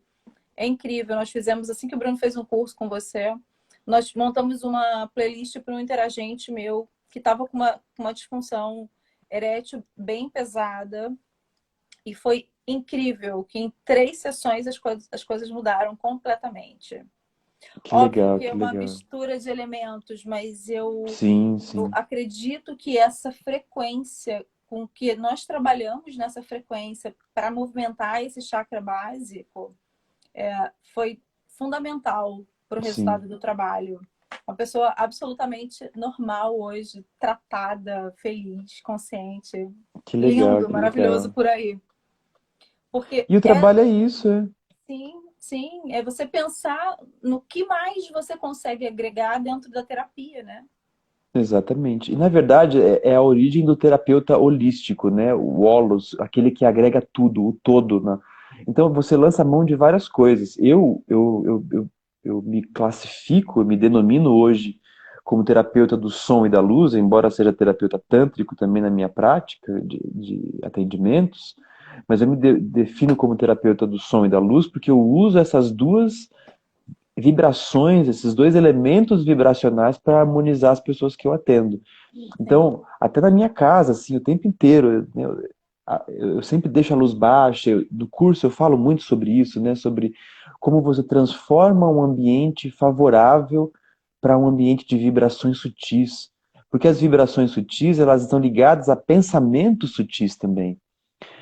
é incrível. Nós fizemos assim que o Bruno fez um curso com você. Nós montamos uma playlist para um interagente meu que estava com uma disfunção erétil bem pesada e foi incrível que em 3 sessões as coisas mudaram completamente. que Óbvio legal, que é que uma legal. mistura de elementos, mas Sim, eu sim, acredito que essa frequência com que nós trabalhamos nessa frequência para movimentar esse chakra básico foi fundamental para o sim, resultado do trabalho. Uma pessoa absolutamente normal hoje, tratada, feliz, consciente, que legal, lindo, que maravilhoso legal. por aí. Porque E o trabalho é isso, é. sim, sim, é você pensar no que mais você consegue agregar dentro da terapia, né? Exatamente. E na verdade é a origem do terapeuta holístico, né? O holos, aquele que agrega tudo, o todo, né? Então você lança a mão de várias coisas. Eu me classifico, eu me denomino hoje como terapeuta do som e da luz, embora seja terapeuta tântrico também na minha prática de atendimentos, mas eu me defino como terapeuta do som e da luz porque eu uso essas duas vibrações, esses dois elementos vibracionais para harmonizar as pessoas que eu atendo. Sim, Então, até na minha casa, assim, o tempo inteiro, eu sempre deixo a luz baixa. No curso eu falo muito sobre isso, né? Sobre como você transforma um ambiente favorável para um ambiente de vibrações sutis. Porque as vibrações sutis, elas estão ligadas a pensamentos sutis também.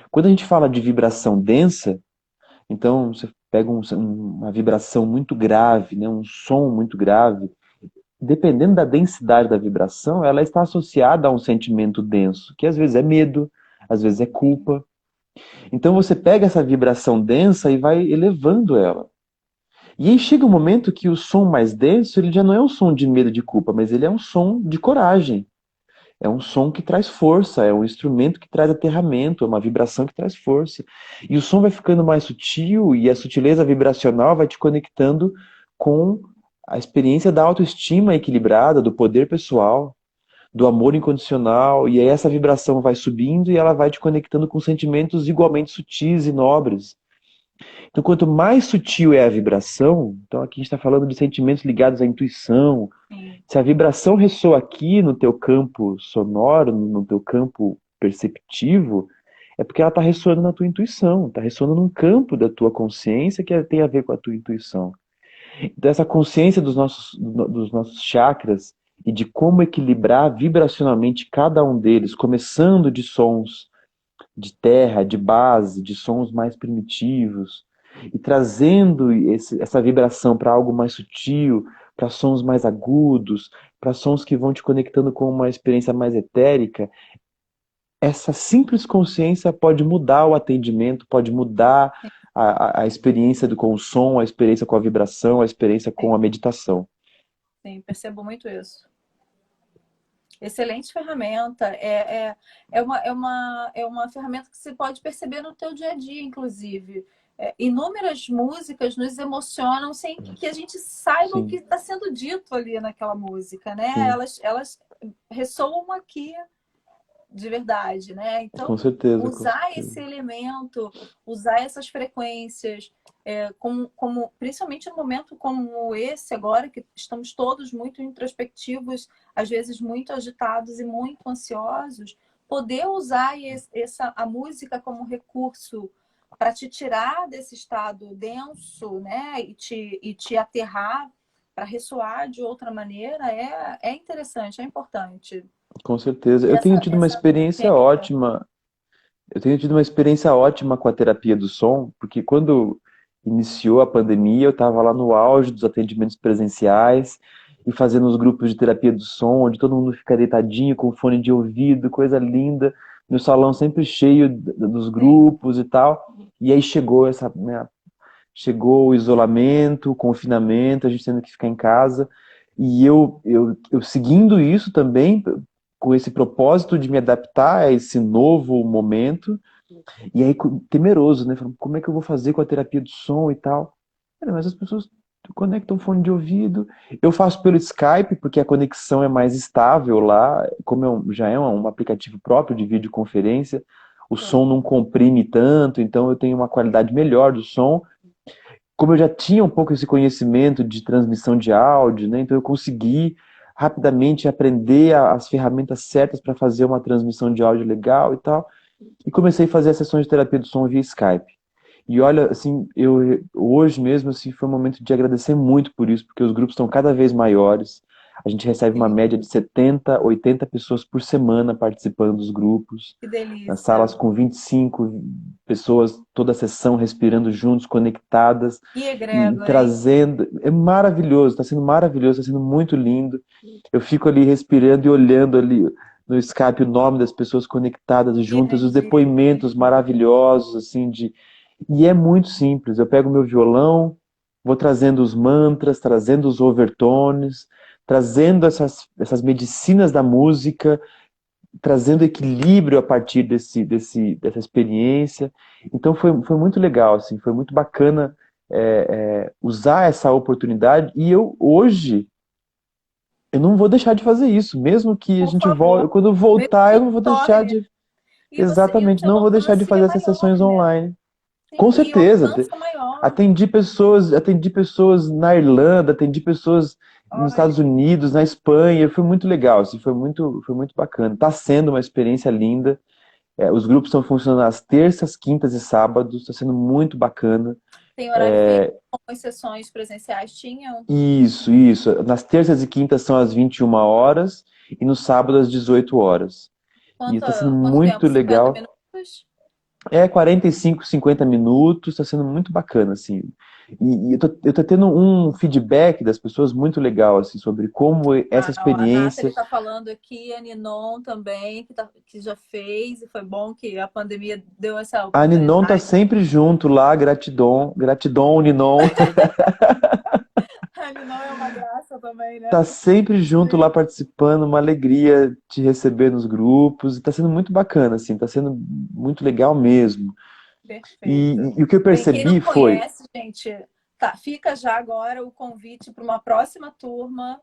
Quando a gente fala de vibração densa, então, você pega uma vibração muito grave, né, um som muito grave. Dependendo da densidade da vibração, ela está associada a um sentimento denso, que às vezes é medo, às vezes é sim, culpa. Então, você pega essa vibração densa e vai elevando ela. E aí chega um momento que o som mais denso, ele já não é um som de medo, de culpa, mas ele é um som de coragem. É um som que traz força, é um instrumento que traz aterramento, é uma vibração que traz força. E o som vai ficando mais sutil e a sutileza vibracional vai te conectando com a experiência da autoestima equilibrada, do poder pessoal, do amor incondicional. E aí essa vibração vai subindo e ela vai te conectando com sentimentos igualmente sutis e nobres. Então, quanto mais sutil é a vibração, então aqui a gente está falando de sentimentos ligados à intuição, sim, se a vibração ressoa aqui no teu campo sonoro, no teu campo perceptivo, é porque ela está ressoando na tua intuição, está ressoando num campo da tua consciência que tem a ver com a tua intuição. Então, essa consciência dos nossos chakras e de como equilibrar vibracionalmente cada um deles, começando de sons de terra, de base, de sons mais primitivos, e trazendo essa vibração para algo mais sutil, para sons mais agudos, para sons que vão te conectando com uma experiência mais etérica. Essa simples consciência pode mudar o atendimento, pode mudar a experiência com o som, a experiência com a vibração, a experiência com a sim, meditação. sim, percebo muito isso. Excelente ferramenta. É uma ferramenta que você pode perceber no teu dia a dia, inclusive. Inúmeras músicas nos emocionam sem que a gente saiba o que Sim, está sendo dito ali naquela música, né? sim, Elas ressoam aqui de verdade, né? com Então, certeza, com usar certeza. esse elemento, usar essas frequências, Principalmente num momento como esse agora, que estamos todos muito introspectivos, às vezes muito agitados e muito ansiosos, poder usar a música como recurso para te tirar desse estado denso, né, e te aterrar para ressoar de outra maneira, é interessante, é importante. Com certeza. E Eu tenho tido uma essa experiência vivência. ótima. Eu tenho tido uma experiência ótima com a terapia do som, porque quando iniciou a pandemia, eu estava lá no auge dos atendimentos presenciais e fazendo os grupos de terapia do som, onde todo mundo fica deitadinho com fone de ouvido, coisa linda, no salão sempre cheio dos Sim. grupos e tal. E aí chegou chegou o isolamento, o confinamento, a gente tendo que ficar em casa. E eu seguindo isso também, com esse propósito de me adaptar a esse novo momento, e aí temeroso, né? Falando, como é que eu vou fazer com a terapia do som e tal? Cara, mas as pessoas conectam fone de ouvido. Eu faço pelo Skype, porque a conexão é mais estável lá, como já é um aplicativo próprio de videoconferência, o som Sim. não comprime tanto, então eu tenho uma qualidade melhor do som, como eu já tinha um pouco esse conhecimento de transmissão de áudio, né, então eu consegui rapidamente aprender as ferramentas certas para fazer uma transmissão de áudio legal e tal, e comecei a fazer as sessões de terapia do som via Skype. E olha, assim, eu hoje mesmo assim foi um momento de agradecer muito por isso, porque os grupos estão cada vez maiores. A gente recebe uma Sim. média de 70, 80 pessoas por semana participando dos grupos, Que nas salas delícia. com 25 pessoas, toda a sessão respirando juntos, conectadas Que e egrégora, hein? trazendo. É maravilhoso, está sendo maravilhoso, está sendo muito lindo. Eu fico ali respirando e olhando ali no Skype o nome das pessoas conectadas Que juntas, os energia. depoimentos maravilhosos, assim, de e é muito simples. Eu pego meu violão, vou trazendo os mantras, trazendo os overtones, trazendo essas medicinas da música, trazendo equilíbrio a partir dessa experiência. Então foi muito legal, assim, foi muito bacana usar essa oportunidade. E eu hoje eu não vou deixar de fazer isso, mesmo que a Por gente volte. favor, Quando eu mesmo voltar, que eu não vou deixar torne. de. E o Exatamente, seu não vou deixar de alcance é fazer essas maior, sessões né? online. Com Sim, e o certeza. alcance é maior. Atendi pessoas na Irlanda, atendi pessoas nos Olha, Estados Unidos, na Espanha. Foi muito legal, assim, foi muito bacana. Está sendo uma experiência linda. Os grupos estão funcionando às terças, quintas e sábados. Está sendo muito bacana. tem horário fixo, como as sessões presenciais tinham? Isso. Nas terças e quintas são às 21 horas e no sábado às 18 horas. E está sendo Quanto muito tempo? 50 legal. minutos? 45, 50 minutos, está sendo muito bacana, assim. E eu tô tendo um feedback das pessoas muito legal, assim, sobre como essa A Nathalie experiência. está falando aqui, a Ninon também, que já fez, e foi bom que a pandemia deu essa A Ninon tá oportunidade. sempre junto lá, gratidão, gratidão, Ninon. A Ninon é uma graça também, né? Tá sempre junto lá Sim, participando, uma alegria te receber nos grupos, e tá sendo muito bacana, assim, tá sendo muito legal mesmo. perfeito. E o que eu Bem, quem não percebi foi, conhece, gente, tá, fica já agora o convite para uma próxima turma.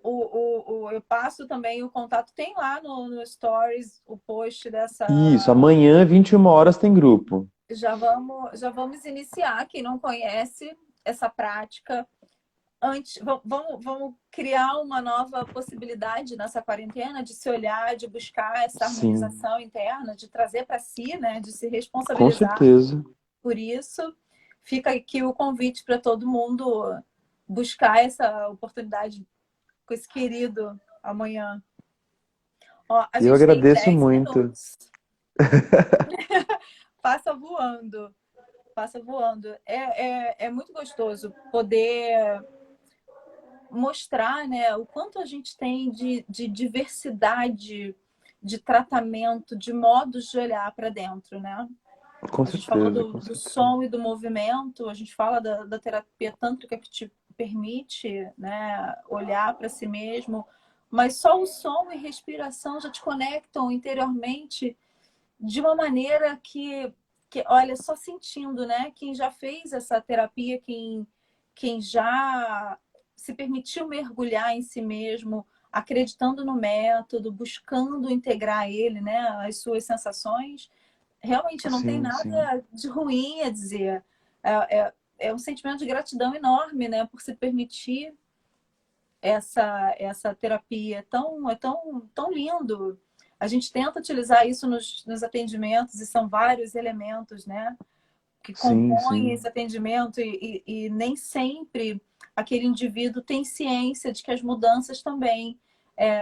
Eu passo também o contato, tem lá no Stories o post isso, dessa. amanhã, 21 horas, tem grupo. Já vamos iniciar. Quem não conhece essa prática, antes, vamos criar uma nova possibilidade nessa quarentena de se olhar, de buscar essa Sim, harmonização interna, de trazer para si, né, de se com responsabilizar certeza. por isso. Fica aqui o convite para todo mundo buscar essa oportunidade com esse querido amanhã. Ó, a Eu gente tem agradeço 10 muito. minutos. Passa voando. Passa voando. É muito gostoso poder mostrar, né, o quanto a gente tem de diversidade de tratamento, de modos de olhar para dentro, né? Com A gente falou certeza, do, com do certeza. som e do movimento, a gente fala da terapia tântrica que te permite, né, olhar para si mesmo, mas só o som e respiração já te conectam interiormente de uma maneira que olha, só sentindo, né? Quem já fez essa terapia, quem já se permitiu mergulhar em si mesmo, acreditando no método, buscando integrar ele, né? As suas sensações, realmente não tem Sim, sim. nada de ruim a dizer. É, é um sentimento de gratidão enorme, né, por se permitir essa terapia. Tão lindo. A gente tenta utilizar isso nos atendimentos e são vários elementos, né, que Sim, compõem sim. esse atendimento e nem sempre aquele indivíduo tem ciência de que as mudanças também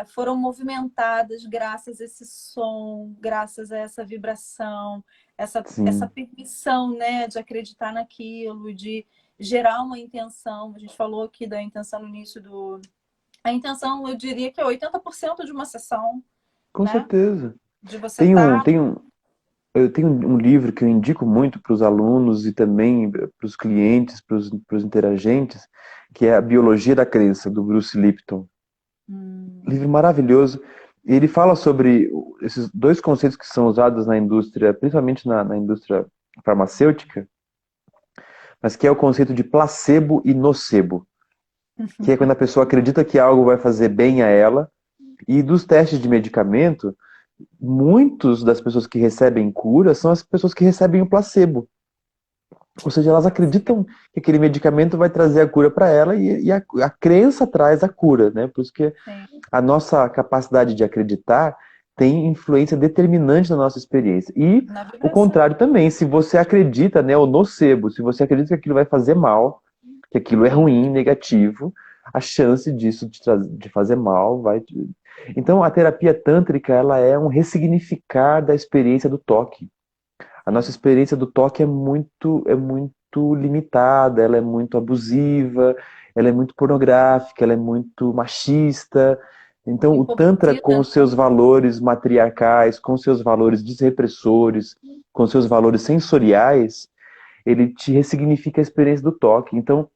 foram movimentadas graças a esse som, graças a essa vibração, essa Sim. permissão, né, de acreditar naquilo, de gerar uma intenção. A gente falou aqui da intenção no início do... A intenção, eu diria que é 80% de uma sessão, Com né? certeza. De você Tem um, estar... tem um, eu tenho um livro que eu indico muito para os alunos e também para os clientes, para os interagentes, que é A Biologia da Crença, do Bruce Lipton. Livro maravilhoso. E ele fala sobre esses dois conceitos que são usados na indústria, principalmente na indústria farmacêutica, mas que é o conceito de placebo e nocebo, que é quando a pessoa acredita que algo vai fazer bem a ela. E dos testes de medicamento, muitos das pessoas que recebem cura são as pessoas que recebem o placebo. Ou seja, elas acreditam que aquele medicamento vai trazer a cura para ela e a crença traz a cura, né? Por isso que Sim, a nossa capacidade de acreditar tem influência determinante na nossa experiência. E na o vibração. contrário também, se você acredita, né, o nocebo, se você acredita que aquilo vai fazer mal, que aquilo é Sim. ruim, negativo, a chance disso de fazer mal vai. Então, a terapia tântrica, ela é um ressignificar da experiência do toque. A nossa experiência do toque é muito limitada, ela é muito abusiva, ela é muito pornográfica, ela é muito machista. Então, o Tantra, com Empobrecida, os né? seus valores matriarcais, com os seus valores desrepressores, com os seus valores sensoriais, ele te ressignifica a experiência do toque. Então,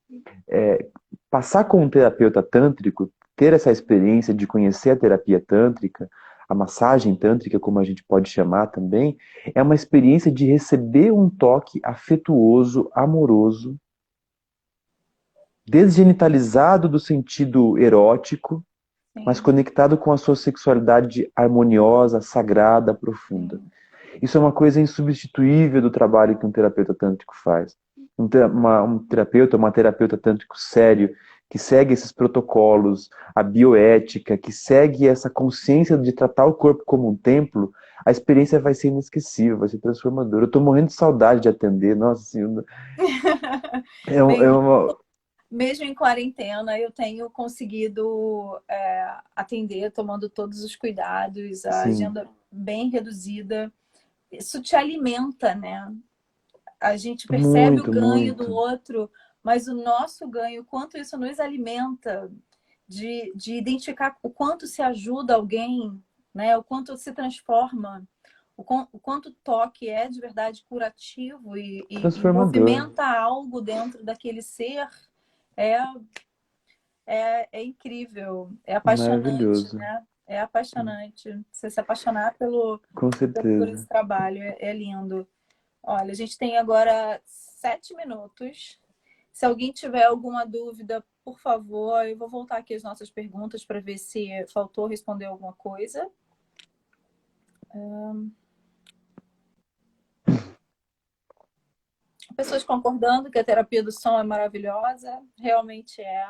passar com um terapeuta tântrico, ter essa experiência de conhecer a terapia tântrica, a massagem tântrica, como a gente pode chamar também, é uma experiência de receber um toque afetuoso, amoroso, desgenitalizado do sentido erótico, mas Sim, conectado com a sua sexualidade harmoniosa, sagrada, profunda. sim. Isso é uma coisa insubstituível do trabalho que um terapeuta tântrico faz. Uma terapeuta tântrico sério, que segue esses protocolos, a bioética, que segue essa consciência de tratar o corpo como um templo, a experiência vai ser inesquecível, vai ser transformadora. Eu estou morrendo de saudade de atender, nossa senhora. Bem, É uma... mesmo em quarentena, eu tenho conseguido atender, tomando todos os cuidados, a Sim, agenda bem reduzida. Isso te alimenta, né? A gente percebe o muito, ganho do muito. outro, mas o nosso ganho, o quanto isso nos alimenta, de identificar o quanto se ajuda alguém, né? O quanto se transforma, o quanto o toque é de verdade curativo e Transformador. movimenta algo dentro daquele ser, é, é incrível, é apaixonante, Maravilhoso. né? É apaixonante. Você se apaixonar Com por esse certeza. trabalho é lindo. Olha, a gente tem agora 7 minutos. Se alguém tiver alguma dúvida, por favor, eu vou voltar aqui as nossas perguntas para ver se faltou responder alguma coisa. Pessoas concordando que a terapia do som é maravilhosa, realmente é.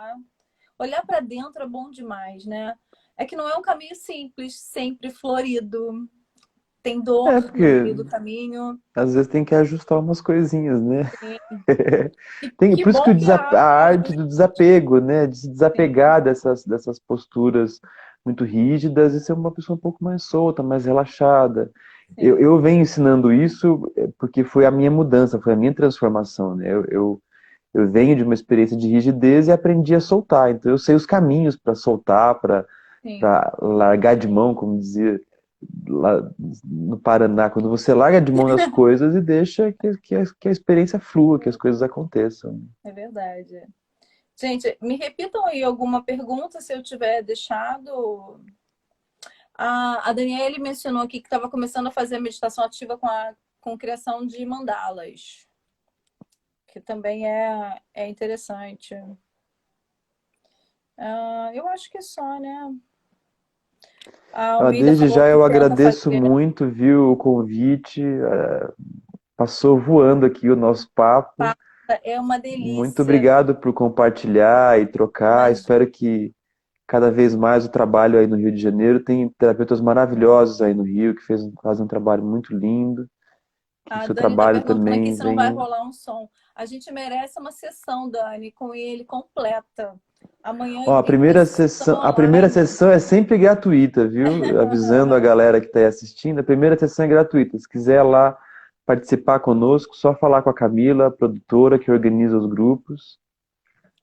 Olhar para dentro é bom demais, né? É que não é um caminho simples, sempre florido. Tem dor É, no meio porque do caminho. às vezes tem que ajustar umas coisinhas, né? Sim. Tem, Que por isso que bom que a há arte do ajuste. desapego, né? De se Sim, desapegar dessas posturas muito rígidas e ser uma pessoa um pouco mais solta, mais relaxada. sim. Eu venho ensinando isso porque foi a minha mudança, foi a minha transformação, né? Eu venho de uma experiência de rigidez e aprendi a soltar. Então eu sei os caminhos para soltar, Sim. para largar de mão, como dizia lá no Paraná, quando você larga de mão das coisas e deixa que a experiência flua, que as coisas aconteçam. É verdade. Gente, me repitam aí alguma pergunta se eu tiver deixado. A Daniele mencionou aqui que estava começando a fazer a meditação ativa com criação de mandalas, que também é interessante. Eu acho que é só, né? A Almeida Desde falou já que eu tenta agradeço fazer. muito, viu, o convite. Passou voando aqui o nosso papo. É uma Muito delícia. obrigado por compartilhar e trocar. Mas Espero que cada vez mais o trabalho aí no Rio de Janeiro tem terapeutas maravilhosos aí no Rio que fazem um trabalho muito lindo. Que o a seu Dani está trabalho perguntando aqui também se não vai venha. rolar um som. A gente merece uma sessão, Dani, com ele completa. Amanhã Ó, ele tem sessão a primeira online. sessão é sempre gratuita, viu? Avisando a galera que está aí assistindo, a primeira sessão é gratuita. Se quiser lá participar conosco, só falar com a Camila, a produtora que organiza os grupos.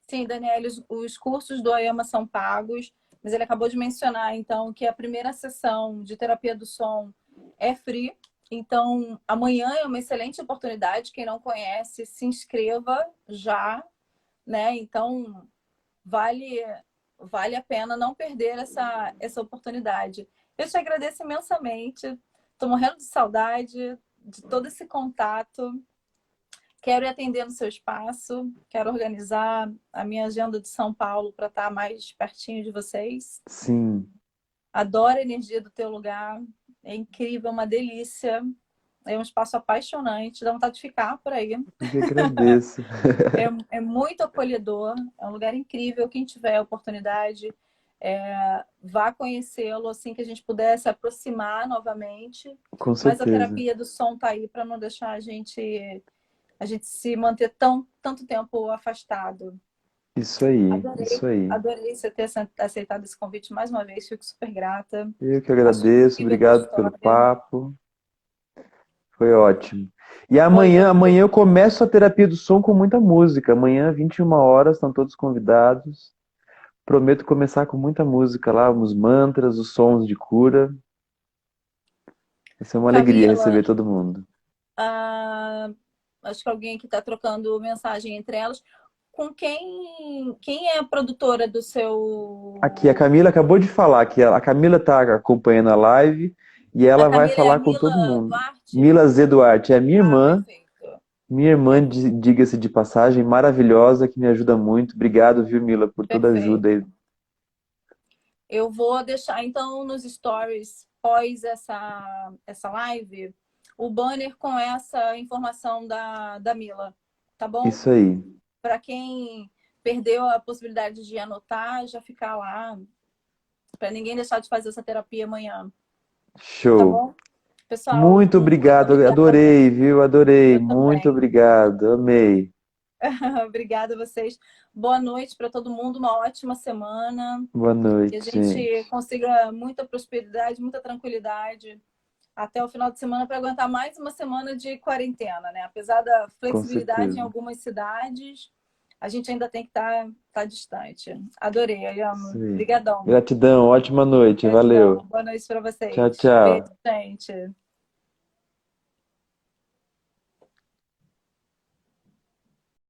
Sim, Daniela, os cursos do AEMA são pagos, mas ele acabou de mencionar, então, que a primeira sessão de terapia do som é free. Então, amanhã é uma excelente oportunidade. Quem não conhece, se inscreva já, né? Então, vale, vale a pena não perder essa oportunidade. Eu te agradeço imensamente. Estou morrendo de saudade de todo esse contato. Quero ir atender no seu espaço, quero organizar a minha agenda de São Paulo para estar mais pertinho de vocês. Sim, Adoro a energia do teu lugar, é incrível, uma delícia. É um espaço apaixonante, dá vontade de ficar por aí. eu que agradeço. É muito acolhedor, é um lugar incrível. Quem tiver a oportunidade, vá conhecê-lo assim que a gente puder se aproximar novamente. Com Mas a certeza. terapia do som está aí para não deixar a gente se manter tanto tempo afastado. Isso aí, Adorei, isso aí. adorei você ter aceitado esse convite mais uma vez, fico super grata. Eu que Acho agradeço, incrível a tua obrigado pelo história. papo. Foi ótimo. E Pois amanhã eu começo a terapia do som com muita música. Amanhã, 21 horas, estão todos convidados. Prometo começar com muita música lá, os mantras, os sons de cura. Vai ser uma alegria Camila, receber todo mundo. ah, acho que alguém que está trocando mensagem entre elas. Com quem é a produtora do Aqui, a seu. Camila acabou de falar que a Camila está acompanhando a live e A ela vai Camila é a falar com todo Mila mundo. Duarte? Mila Z. Duarte é Ah, perfeito. minha irmã, Perfeito. diga-se de passagem, maravilhosa, que me ajuda muito. Obrigado, viu, Mila, por toda a ajuda aí. Perfeito. Eu vou deixar, então, nos stories pós essa live, o banner com essa informação da Mila, tá bom? Isso aí. Para quem perdeu a possibilidade de anotar, já ficar lá, para ninguém deixar de fazer essa terapia amanhã, tá Show. bom? Pessoal, Muito muito obrigado, obrigada. adorei, viu? Adorei. Eu Muito também. obrigado, amei. Obrigada a vocês. Boa noite para todo mundo, uma ótima semana. Boa Que a noite, gente gente. consiga muita prosperidade, muita tranquilidade até o final de semana para aguentar mais uma semana de quarentena, né? Apesar da Com flexibilidade em certeza. algumas cidades, a gente ainda tem que estar distante. Adorei, Isso Ayama. aí. Obrigadão. Gratidão, ótima noite, Gratidão. valeu. Boa noite para Tchau, vocês. Beijo, tchau. gente.